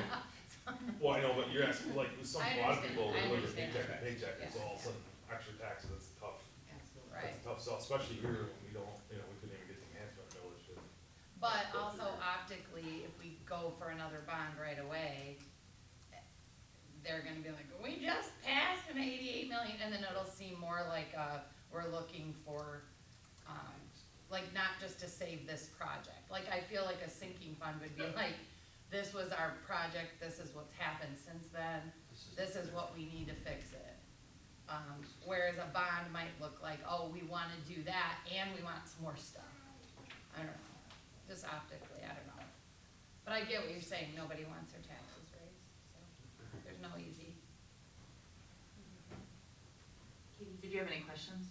well, I know, but you're asking, like, a lot of people I that live understand paycheck to that. paycheck, it's Yeah. all of a sudden extra taxes, that's tough. Absolutely. Right. That's a tough sell, especially here when we don't, we couldn't even get the enhancement millage. But also optically, if we go for another bond right away, they're gonna be like, we just passed an 88 million, and then it'll seem more like, we're looking for, like, not just to save this project. Like, I feel like a sinking fund would be like, this was our project, this is what's happened since then, this is what we need to fix it. Whereas a bond might look like, oh, we wanna do that, and we want some more stuff. I don't know, just optically, I don't know. But I get what you're saying, nobody wants their taxes raised, so there's no easy. Katie, did you have any questions?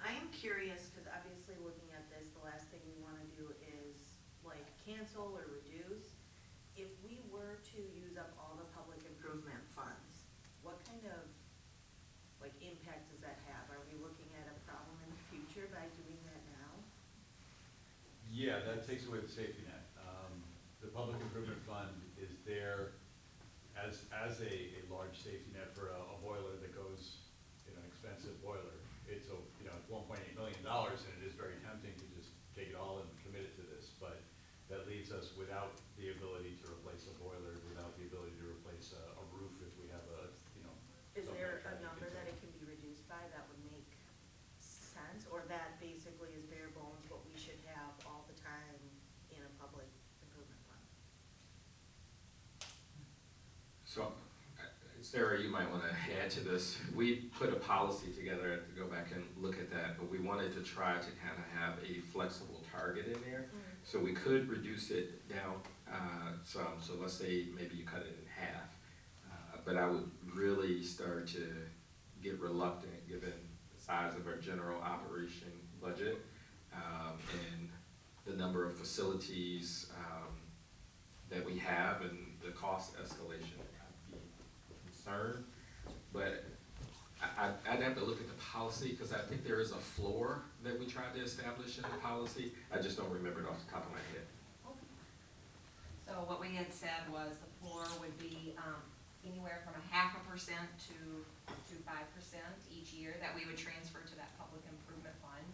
I am curious, because obviously looking at this, the last thing we want to do is like cancel or reduce. If we were to use up all the public improvement funds, what kind of like impact does that have? Are we looking at a problem in the future by doing that now? Yeah, that takes away the safety net. The public improvement fund is there as a large safety net for a boiler that goes, an expensive boiler. It's $1.8 million, and it is very tempting to just take it all and commit it to this, but that leaves us without the ability to replace a boiler, without the ability to replace a roof if we have Is something there a tragic number hits that us. it can be reduced by that would make sense? Or that basically is bare bones what we should have all the time in a public improvement fund? So, Sarah, you might want to add to this. We put a policy together to go back and look at that, but we wanted to try to kind of have a flexible target in there. So we could reduce it down some, so let's say maybe you cut it in half. But I would really start to get reluctant, given the size of our general operation budget, and the number of facilities that we have and the cost escalation. I'd be concerned, but I'd have to look at the policy, because I think there is a floor that we tried to establish in the policy. I just don't remember it off the top of my head. So what we had said was the floor would be, anywhere from 0.5% to 5% each year that we would transfer to that public improvement fund.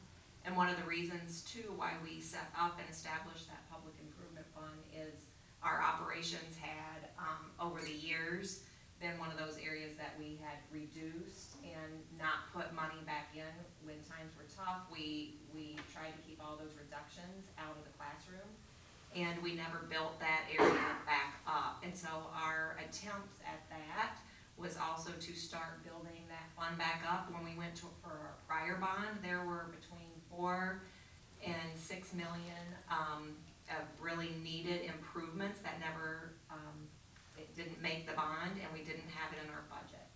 And one of the reasons too why we set up and established that public improvement fund is our operations had, over the years, been one of those areas that we had reduced and not put money back in when times were tough. We tried to keep all those reductions out of the classroom, and we never built that area back up. And so our attempts at that was also to start building that fund back up. When we went for our prior bond, there were between 4 and 6 million of really needed improvements that never, it didn't make the bond, and we didn't have it in our budget.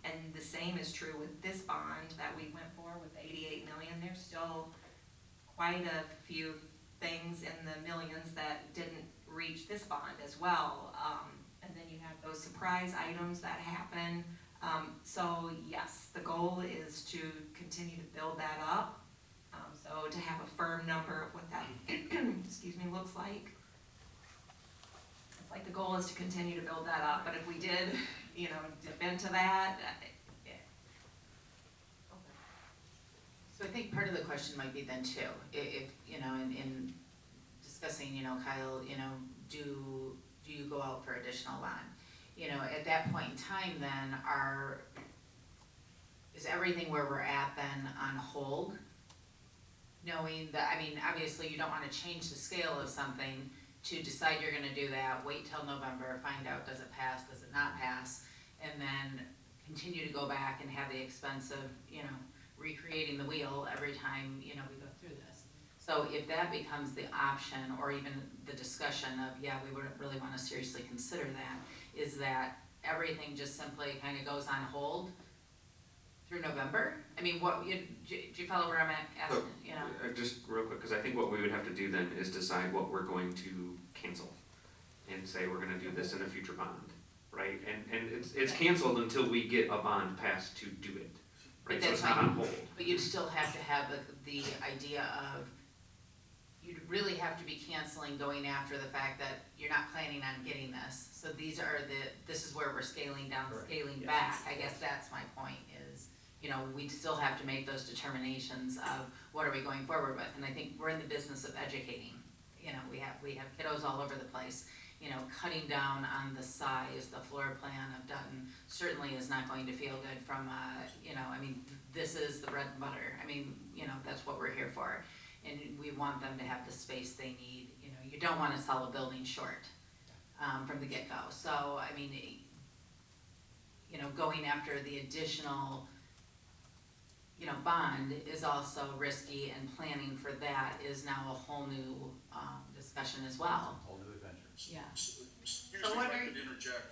And the same is true with this bond that we went for with the 88 million. There's still quite a few things in the millions that didn't reach this bond as well. And then you have those surprise items that happen. So yes, the goal is to continue to build that up. So to have a firm number of what that, excuse me, looks like. It's like the goal is to continue to build that up, but if we did, dip into that, yeah. Okay. So I think part of the question might be then too, if in discussing, Kyle, do you go out for additional bond? At that point in time then, is everything where we're at then on hold knowing that, I mean, obviously you don't wanna change the scale of something to decide you're gonna do that, wait till November, find out, does it pass, does it not pass? And then continue to go back and have the expense of, you know, recreating the wheel every time, you know, we go through this. So if that becomes the option, or even the discussion of, yeah, we would really wanna seriously consider that, is that everything just simply kinda goes on hold through November? I mean, what, do you follow where I'm at, asking, you know? Just real quick, because I think what we would have to do then is decide what we're going to cancel. And say we're gonna do this in a future bond, right? And it's canceled until we get a bond passed to do it, right? But So it's that's not fine. on hold. But you'd still have to have the idea of, you'd really have to be canceling going after the fact that you're not planning on getting this. So these are this is where we're scaling down, Correct. scaling Yes. back. I guess that's my point is, you know, we still have to make those determinations of what are we going forward with. And I think we're in the business of educating. You know, we have kiddos all over the place. You know, cutting down on the size, the floor plan of Dutton certainly is not going to feel good from, you know, I mean, this is the bread and butter. I mean, you know, that's what we're here for. And we want them to have the space they need. You know, you don't wanna sell a building short, from the get-go. So, I mean, you know, going after the additional, you know, bond is also risky, and planning for that is now a whole new, discussion as well. Whole new adventure. Yeah. Excuse me So if what I are could interject.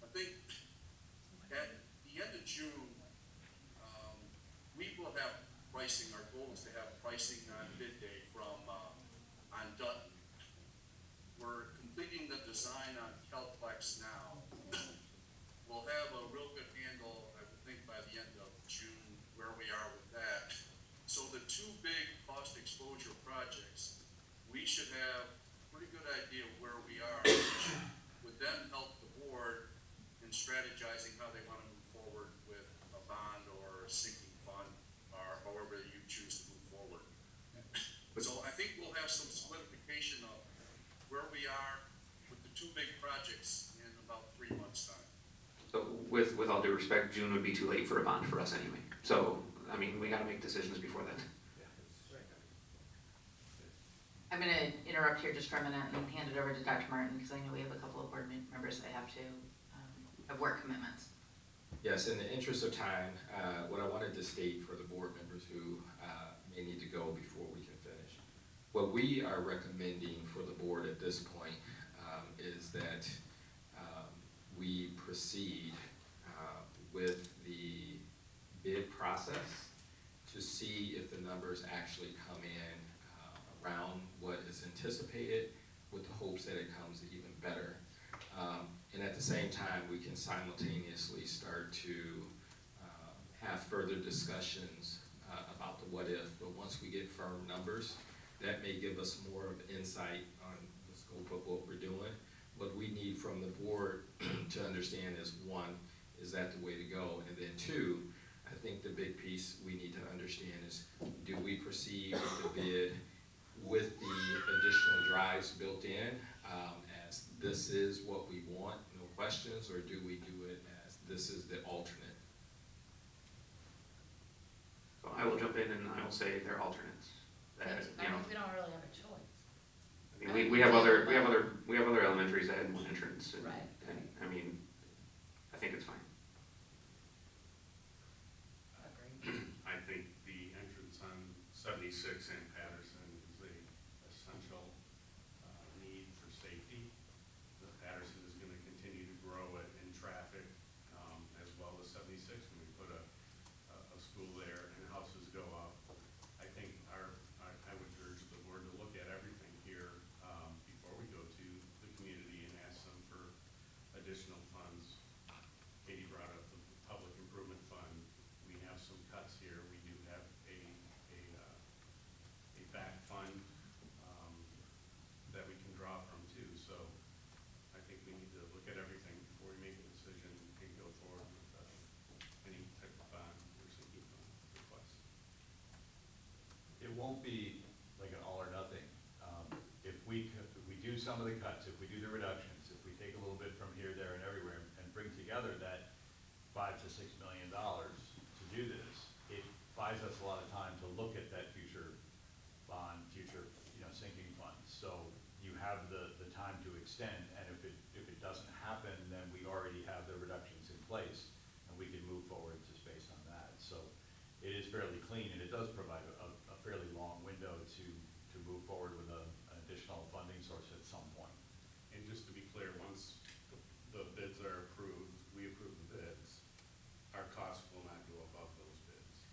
I think at the end of June, we will have pricing, our goal is to have pricing on bid day from, on Dutton. We're completing the design on Calplex now. We'll have a real good handle, I would think, by the end of June, where we are with that. So the two big cost exposure projects, we should have a pretty good idea of where we are, which would then help the board in strategizing how they want to move forward with a bond or a sinking fund, or however you choose to move forward. So I think we'll have some solidification of where we are with the two big projects in about 3 months' time. So with all due respect, June would be too late for a bond for us anyway. So, I mean, we gotta make decisions before then. I'm gonna interrupt here just for a minute and hand it over to Dr. Martin, because I know we have a couple of board members that have to, have work commitments. Yes, in the interest of time, what I wanted to state for the board members who may need to go before we can finish. What we are recommending for the board at this point is that we proceed with the bid process to see if the numbers actually come in around what is anticipated, with the hopes that it comes even better. And at the same time, we can simultaneously start to have further discussions about the what if, but once we get firm numbers, that may give us more of insight on the scope of what we're doing. What we need from the board to understand is, one, is that the way to go? And then two, I think the big piece we need to understand is, do we proceed with the bid with the additional drives built in, as this is what we want, no questions, or do we do it as this is the alternate? So I will jump in and I will say they're alternates. That, you know, We don't really have a choice. I mean, we have other elementaries that had one entrance, and, Right. and, I mean, I think it's fine. Agreed. I think the entrance on 76 and Patterson is a essential need for safety. The Patterson is gonna continue to grow it in traffic, as well as 76, when we put a school there and houses go up. I think I would urge the board to look at everything here, before we go to the community and ask them for additional funds. Katie brought up the public improvement fund. We have some cuts here. We do have a back fund, that we can draw from too. So I think we need to look at everything before we make a decision and go forward with any type of bond or sinking fund request. It won't be like an all or nothing. If we do some of the cuts, if we do the reductions, if we take a little bit from here, there, and everywhere, and bring together that $5 to $6 million to do this, it buys us a lot of time to look at that future extend, and if it doesn't happen, then we already have the reductions in place, and we can move forward just based on that. So it is fairly clean, and it does provide a fairly long window to move forward with an additional funding source at some point. And just to be clear, once the bids are approved, we approve the bids, our costs will not go above those bids.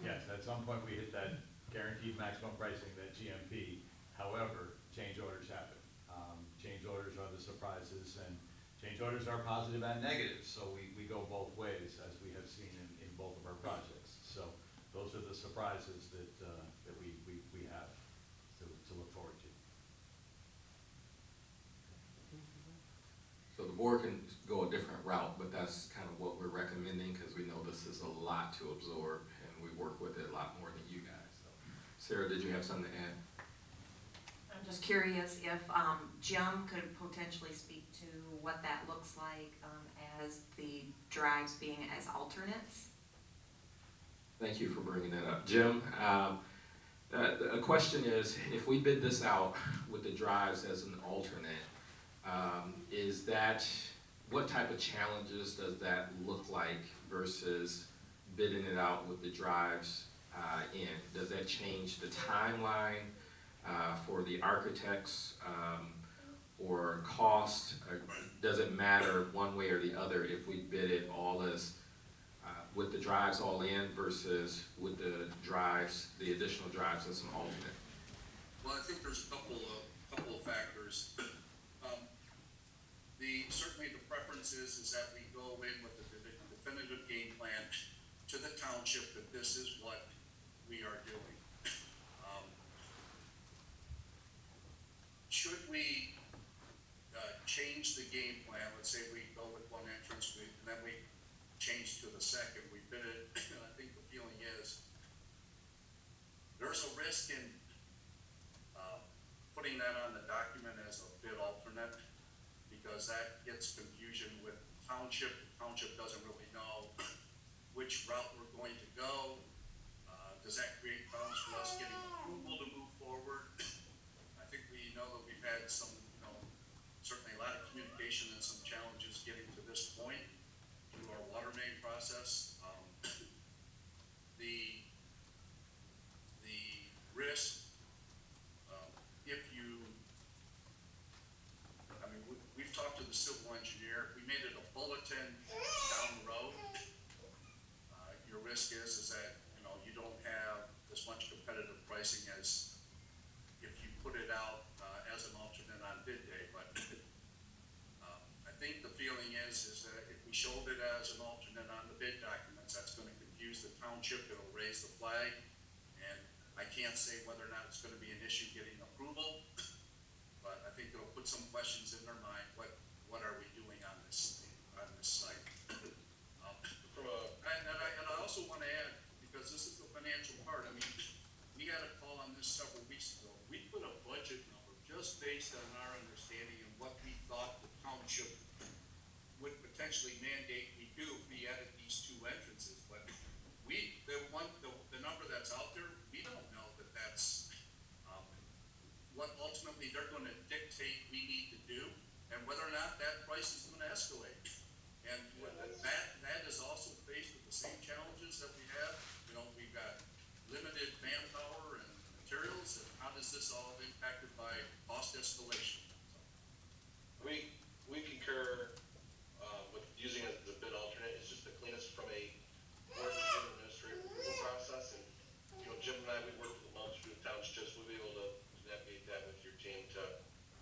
Yes, at some point we hit that guaranteed maximum pricing, that GMP. However, change orders happen. Change orders are the surprises, and change orders are positive and negative, so we go both ways, as we have seen in both of our projects. So those are the surprises that we have to look forward to. So the board can go a different route, but that's kind of what we're recommending, because we know this is a lot to absorb, and we work with it a lot more than you guys. So, Sarah, did you have something to add? I'm just curious if Jim could potentially speak to what that looks like as the drives being as alternates. Thank you for bringing that up. Jim, a question is, if we bid this out with the drives as an alternate, is that, what type of challenges does that look like versus bidding it out with the drives in? Does that change the timeline for the architects or cost? Or does it matter one way or the other if we bid it all as with the drives all in versus with the drives, the additional drives as an alternate? Well, I think there's a couple of factors. Certainly the preference is that we go in with a definitive game plan to the township that this is what we are doing. Should we change the game plan, let's say we go with one entrance, and then we change to the second, we bid it, and I think the feeling is there's a risk in putting that on the document as a bid alternate, because that gets confusion with township. The township doesn't really know which route we're going to go. Does that create problems for us getting approval to move forward? I think we know that we've had some, certainly a lot of communication and some challenges getting to this point through our water main process. The risk, if you, we've talked to the civil engineer, we made it a bulletin down the road. Your risk is that, you don't have as much competitive pricing as if you put it out as an alternate on bid day. But I think the feeling is that if we showed it as an alternate on the bid documents, that's going to confuse the township, it'll raise the flag, and I can't say whether or not it's going to be an issue getting approval, but I think it'll put some questions in their mind, what are we doing on this site? And I also want to add, because this is the financial part, we had a call on this several weeks ago. We put a budget number just based on our understanding of what we thought the township would potentially mandate we do if we added these two entrances. But the number that's out there, we don't know that that's what ultimately they're going to dictate we need to do, and whether or not that price is going to escalate. And that is also faced with the same challenges that we have. We've got limited manpower and materials, and how does this all impacted by cost escalation? We concur with using it as a bid alternate. It's just the cleanest from a board and administrative approval process. And Jim and I, we work with a multitude of townships. We'll be able to navigate that with your team to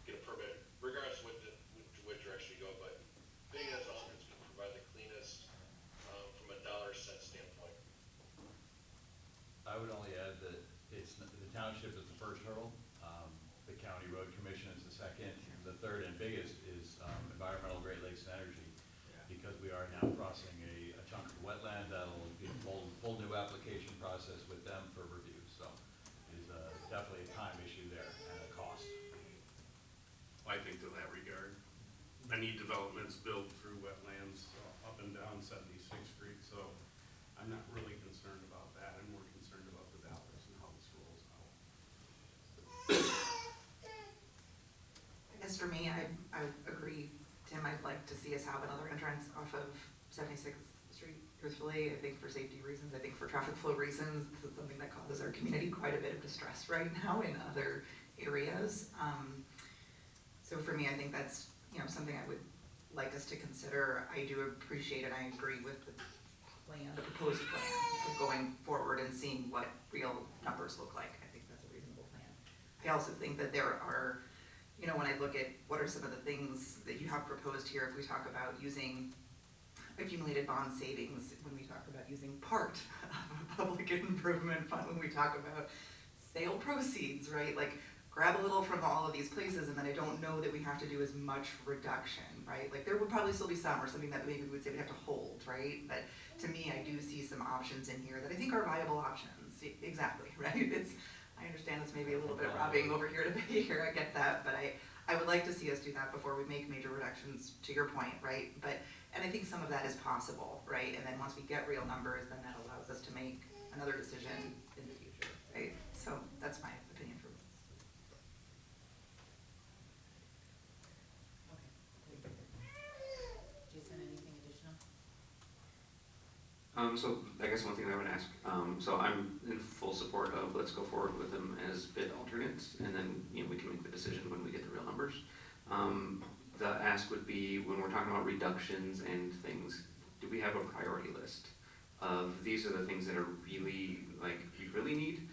get a permit, regardless of which direction you go. But being as an alternate is going to provide the cleanest from a dollar cent standpoint. I would only add that the township is the first hurdle, the county road commission is the second, the third and biggest is environmental Great Lakes and Energy, because we are now crossing a chunk of wetland that'll be a full new application process with them for review, so is definitely a time issue there and a cost. I think to that regard, many developments built through wetlands up and down 76th Street, so I'm not really concerned about that. I'm more concerned about the dollars and how this rolls out. guess for me, I agree, Tim, I'd like to see us have another entrance off of 76th Street, truthfully. I think for safety reasons, I think for traffic flow reasons, this is something that causes our community quite a bit of distress right now in other areas. So for me, I think that's, something I would like us to consider. I do appreciate and I agree with the plan, the proposed plan of going forward and seeing what real numbers look like. I think that's a reasonable plan. I also think that there are, when I look at what are some of the things that you have proposed here, if we talk about using accumulated bond savings, when we talk about using part of a public improvement fund, when we talk about sale proceeds, right? Like, grab a little from all of these places, and then I don't know that we have to do as much reduction, right? Like, there would probably still be some, or something that maybe we would say we have to hold, right? But to me, I do see some options in here that I think are viable options. Exactly, right? I understand it's maybe a little bit robbing over here to be here, I get that, but I would like to see us do that before we make major reductions, to your point, right? And I think some of that is possible, right? And then once we get real numbers, then that allows us to make another decision in the future, right? So that's my opinion for Jason, anything additional? So I guess one thing I would ask, so I'm in full support of let's go forward with them as bid alternates, and then, we can make the decision when we get the real numbers. The ask would be, when we're talking about reductions and things, do we have a priority list of these are the things that are really, we really need?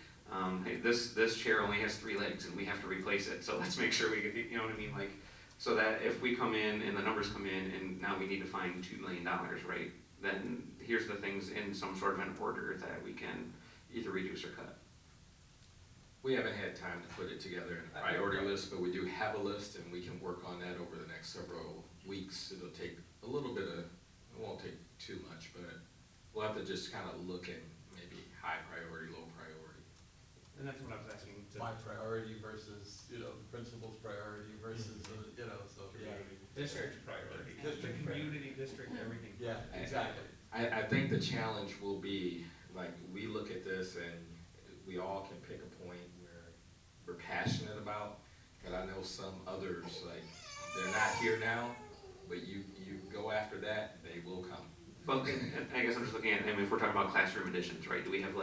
Hey, this chair only has 3 legs and we have to replace it, so let's make sure we get, you know what I mean? So that if we come in and the numbers come in and now we need to find $2 million, right? Then here's the things in some sort of an order that we can either reduce or cut. We haven't had time to put it together in a priority list, but we do have a list, and we can work on that over the next several weeks. It'll take a little bit of, it won't take too much, but we'll have to just kind of look at maybe high priority, low priority. And that's what I was asking. My priority versus, the principal's priority versus, so, yeah. District priority, district, community, district, everything. Yeah, exactly. I think the challenge will be, we look at this and we all can pick a point where we're passionate about, but I know some others, they're not here now, but you go after that, they will come. Well, I guess I'm just looking at, if we're talking about classroom additions, right, do we have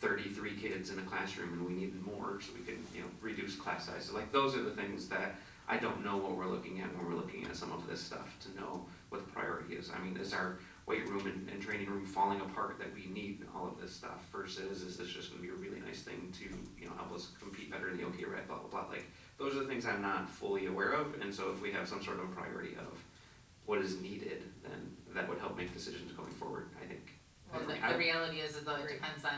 33 kids in a classroom and we need more so we can, reduce class size? So those are the things that I don't know what we're looking at when we're looking at some of this stuff to know what the priority is. Is our weight room and training room falling apart that we need all of this stuff versus is this just gonna be a really nice thing to, help us compete better in the OKREC, blah, blah, blah. Those are the things I'm not fully aware of, and so if we have some sort of priority of what is needed, then that would help make decisions going forward, I think. Well, the reality is though it depends on,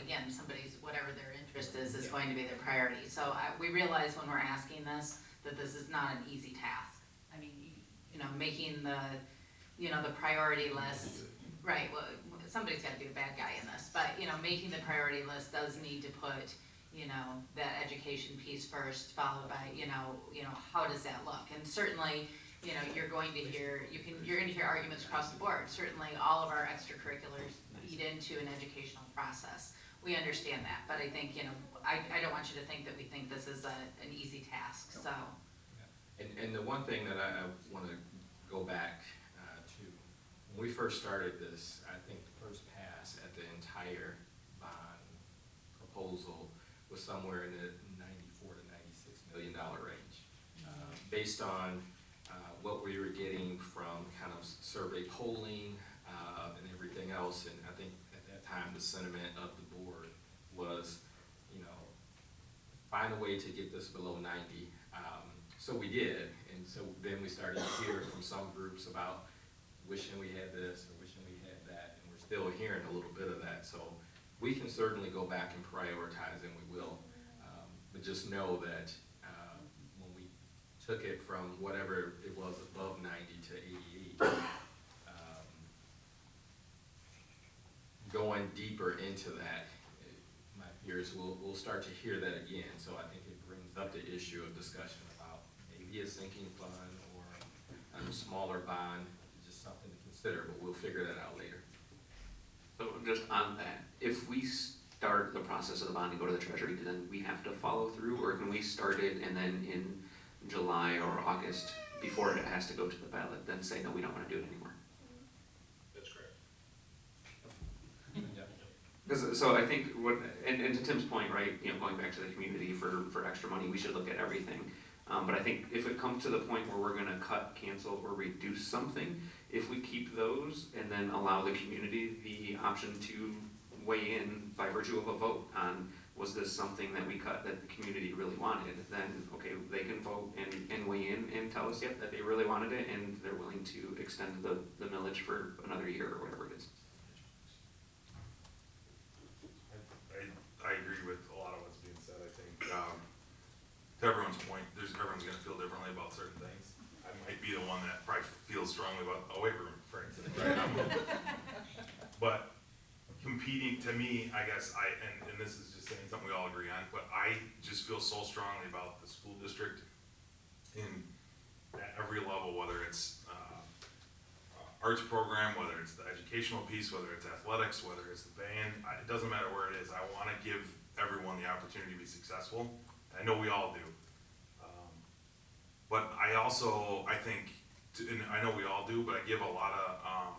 again, somebody's, whatever their interest is going to be their priority. So we realize when we're asking this, that this is not an easy task. Making the priority list, right, well, somebody's gotta be the bad guy in this, but, making the priority list does need to put, that education piece first, followed by, how does that look? And certainly, you're going to hear arguments across the board. Certainly, all of our extracurriculars feed into an educational process. We understand that, but I think, I don't want you to think that we think this is an easy task, so. And the one thing that I want to go back to, when we first started this, I think the first pass at the entire bond proposal was somewhere in the $94 to $96 million range, based on what we were getting from kind of survey polling and everything else. And I think at that time the sentiment of the board was, find a way to get this below 90. So we did, and so then we started to hear from some groups about wishing we had this or wishing we had that, and we're still hearing a little bit of that. So we can certainly go back and prioritize, and we will. But just know that when we took it from whatever it was above 90 to 88, going deeper into that, my fears we'll start to hear that again. So I think it brings up the issue of discussion about maybe a sinking fund or a smaller bond, just something to consider, but we'll figure that out later. So just on that, if we start the process of the bond and go to the treasury, then we have to follow through, or can we start it and then in July or August before it has to go to the ballot, then say, no, we don't wanna do it anymore. That's correct. Because, so I think what, and to Tim's point, right, you know, going back to the community for extra money, we should look at everything. But I think if it comes to the point where we're gonna cut, cancel, or reduce something, if we keep those and then allow the community the option to weigh in by virtue of a vote on, was this something that we cut that the community really wanted, then, okay, they can vote and weigh in and tell us, yep, that they really wanted it, and they're willing to extend the millage for another year or whatever it is. I agree with a lot of what's being said. I think, to everyone's point, everyone's gonna feel differently about certain things. I might be the one that probably feels strongly about a weight room, for instance, right? But competing, to me, I guess, and this is just saying something we all agree on, but I just feel so strongly about the school district at every level, whether it's, arts program, whether it's the educational piece, whether it's athletics, whether it's the band, it doesn't matter where it is. I wanna give everyone the opportunity to be successful. I know we all do. But I also, I think, and I know we all do, but I give a lot of,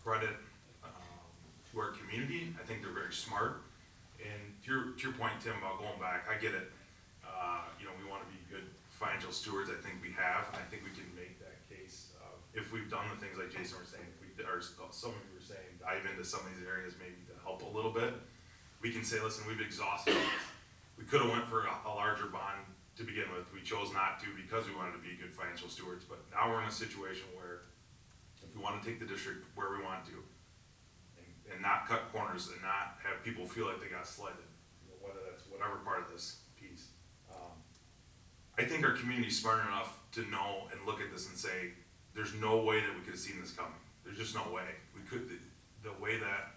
credit, to our community. I think they're very smart. And to your point, Tim, about going back, I get it. You know, we wanna be good financial stewards. I think we have. I think we can make that case. If we've done the things like Jason was saying, or some of you were saying, dive into some of these areas maybe to help a little bit, we can say, listen, we've exhausted this. We could've went for a larger bond to begin with. We chose not to because we wanted to be good financial stewards, but now we're in a situation where if we wanna take the district where we want to, and not cut corners and not have people feel like they got slighted, you know, whether that's whatever part of this piece. I think our community's smart enough to know and look at this and say, there's no way that we could have seen this coming. There's just no way. We could, the way that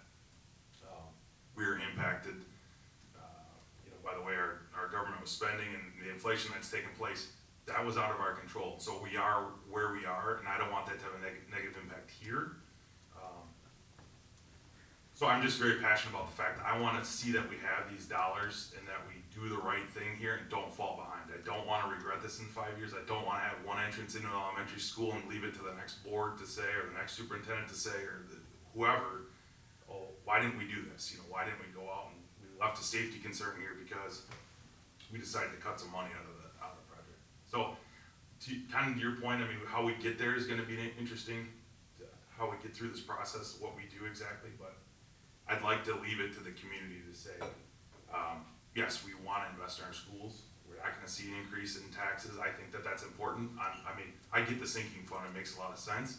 we were impacted, you know, by the way our government was spending and the inflation that's taken place, that was out of our control. So we are where we are, and I don't want that to have a negative impact here. So I'm just very passionate about the fact that I wanna see that we have these dollars and that we do the right thing here and don't fall behind. I don't wanna regret this in 5 years. I don't wanna have one entrance into an elementary school and leave it to the next board to say, or the next superintendent to say, or whoever, oh, why didn't we do this? You know, why didn't we go out and we left a safety concern here because we decided to cut some money out of the project. So, kind of to your point, I mean, how we get there is gonna be interesting, how we get through this process, what we do exactly, but I'd like to leave it to the community to say, yes, we wanna invest in our schools. We're not gonna see an increase in taxes. I think that that's important. I mean, I get the sinking fund, it makes a lot of sense.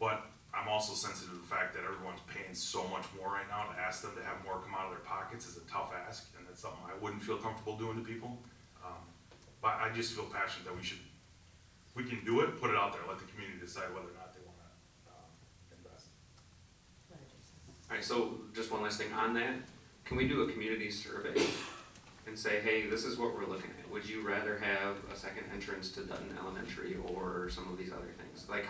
But I'm also sensitive to the fact that everyone's paying so much more right now. To ask them to have more come out of their pockets is a tough ask, and that's something I wouldn't feel comfortable doing to people. But I just feel passionate that if we can do it, put it out there, let the community decide whether or not they wanna invest. Alright, so just one last thing on that, can we do a community survey and say, hey, this is what we're looking at, would you rather have a second entrance to Dutton Elementary or some of these other things? Like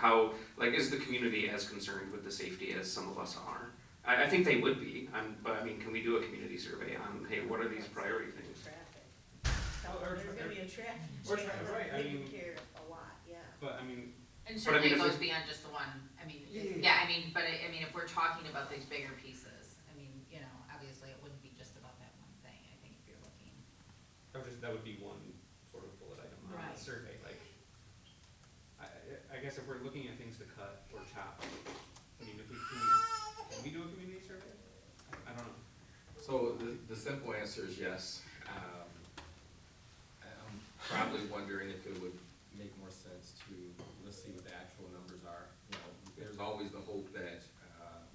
is the community as concerned with the safety as some of us are? I think they would be, but I mean, can we do a community survey on, hey, what are these priority things? There's gonna be a traffic jam, right, I they mean, care a lot, yeah. but I mean, And But I mean, certainly it if goes it- beyond just the one, I mean, Yeah. I mean, but I mean, if we're talking about these bigger pieces, I mean, you know, obviously it wouldn't be just about that one thing, I think if you're looking. that would be one sort of bullet item on Right. the survey, like, I guess if we're looking at things to cut or chop, I mean, can we do a community survey? I don't know. So the simple answer is yes. I'm probably wondering if it would make more sense to, let's see what the actual numbers are. You know, there's always the hope that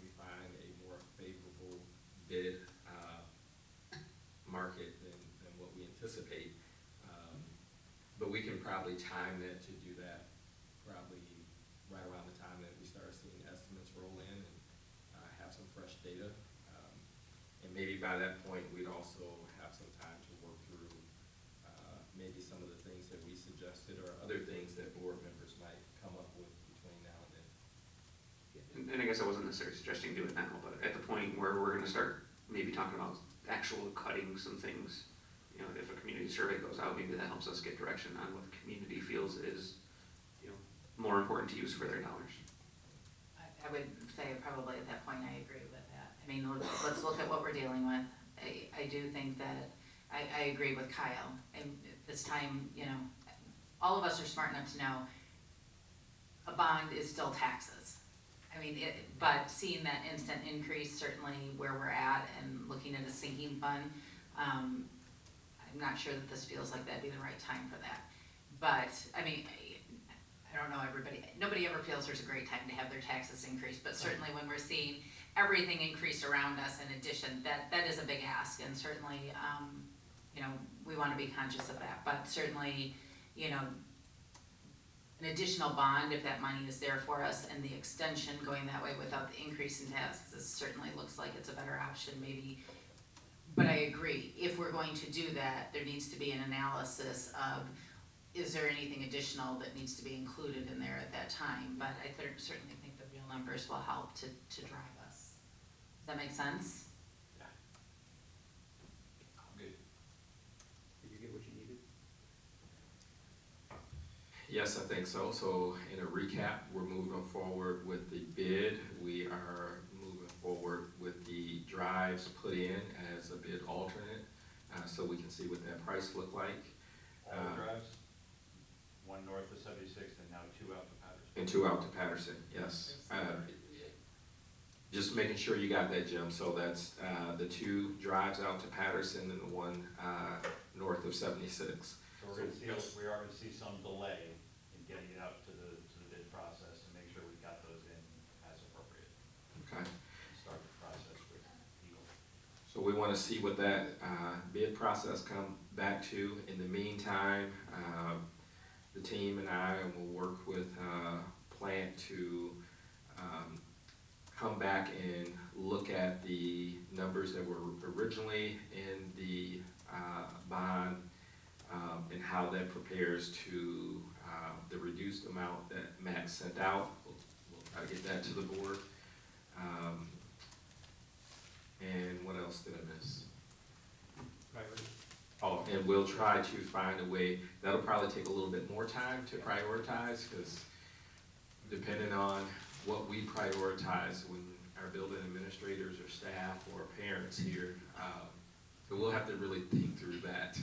we find a more favorable bid market than what we anticipate. But we can probably time that to do that probably right around the time that we start seeing estimates roll in and have some fresh data. And maybe by that point, we'd also have some time to work through maybe some of the things that we suggested or other things that board members might come up with between now and then. And I guess I wasn't necessarily suggesting do it now, but at the point where we're gonna start maybe talking about actual cutting some things, you know, if a community community survey goes out, maybe that helps us get direction on what the community feels is, you know, more important to use for their dollars. I would say probably at that point, I agree with that. I mean, let's look at what we're dealing with. I do think that, I agree with Kyle. And this time, you know, all of us are smart enough to know a bond is still taxes. I mean, but seeing that instant increase, certainly where we're at and looking at a sinking fund, I'm not sure that this feels like that'd be the right time for that. But, I mean, I don't know, nobody ever feels there's a great time to have their taxes increase, but certainly when we're seeing everything increase around us in addition, that is a big ask, and certainly, you know, we wanna be conscious of that, but certainly, you know, an additional bond, if that money is there for us, and the extension going that way without the increase in taxes certainly looks like it's a better option, maybe. But I agree, if we're going to do that, there needs to be an analysis of, is there anything additional that needs to be included in there at that time? But I certainly think the real numbers will help to drive us. Does that make sense? Good. Did you get what you needed? Yes, I think so. So in a recap, we're moving forward with the bid. We are moving forward with the drives put in as a bid alternate, so we can see what that price look like. All the drives, one north of 76th and now two out to Patterson. And two out to Patterson, yes. Just making sure you got that, Jim. So that's the two drives out to Patterson and the one north of 76. So we are gonna see some delay in getting it out to the bid process and make sure we've got those in as appropriate. Okay. Start the process with Eagle. So we want to see what that bid process come back to. In the meantime, the team and I will work with Plant to come back and look at the numbers that were originally in the bond and how that prepares to the reduced amount that Matt sent out. We'll try to get that to the board. And what else did I miss? Priority. Oh, and we'll try to find a way, that'll probably take a little bit more time to prioritize, because depending on what we prioritize when our building administrators or staff or parents here, so we'll have to really think through that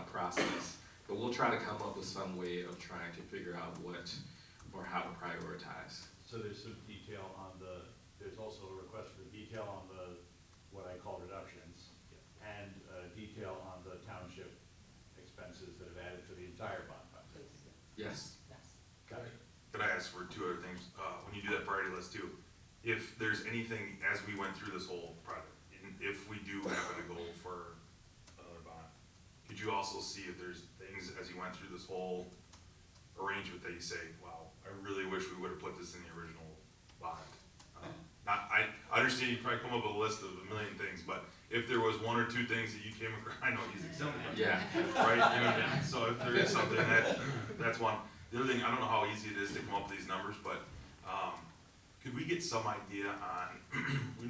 process. But we'll try to come up with some way of trying to figure out what or how to prioritize. So there's some detail on there's also a request for detail on what I call reductions, and detail on the township expenses that have added to the entire bond fund. Yes. Got it. Could I ask for two other things? When you do that priority list too, if there's anything, as we went through this whole project, if we do happen to go for another bond, could you also see if there's things as you went through this whole arrangement that you say, wow, I really wish we would have put this in the original bond? I understand you probably come up with a list of a million things, but if there was one or two things that you came across, I know he's excited. Yeah. Right, you know, so if there is something that's one. The other thing, I don't know how easy it is to come up with these numbers, but, could we get some idea on, we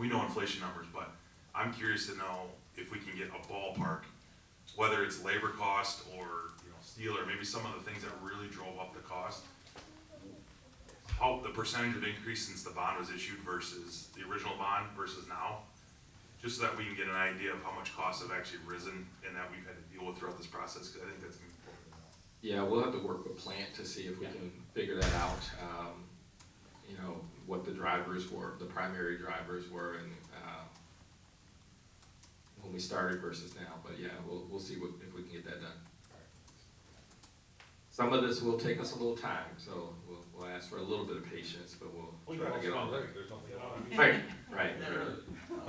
know inflation numbers, but I'm curious to know if we can get a ballpark, whether it's labor cost or, you know, steel, or maybe some of the things that really drove up the cost. How the percentage of increase since the bond was issued versus the original bond versus now, just so that we can get an idea of how much costs have actually risen and that we've had to deal with throughout this process, because I think that's important. Yeah, we'll have to work with Plant to see if we can figure that out. You know, what the drivers were, the primary drivers were, and when we started versus now. But yeah, we'll see if we can get that done. Some of this will take us a little time, so we'll ask for a little bit of patience, but we'll try to get on there. Right.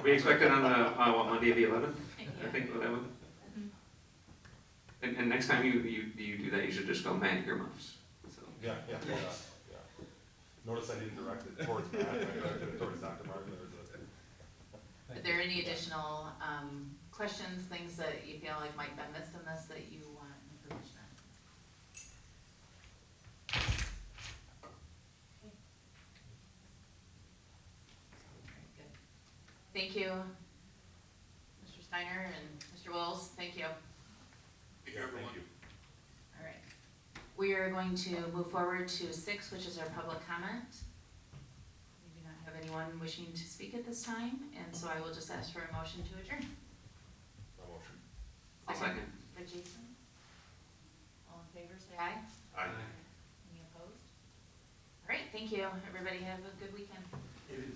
We expect it on Monday the 11th, I think, 11th. And next time you do that, you should just go man earmuffs. So. Yeah. Notice I didn't direct it towards Matt, I directed it towards Dr. Martin. Are there any additional questions, things that you feel like might have been missed in this that you want information on? Good. Thank you, Mr. Steiner and Mr. Wells, thank you. Thank you, everyone. All right. We are going to move forward to 6, which is our public comment. We do not have anyone wishing to speak at this time, and so I will just ask for a motion to adjourn. I'll second. By Jason. All in favor, say aye. Aye. Any opposed? All right, thank you. Everybody have a good weekend. It is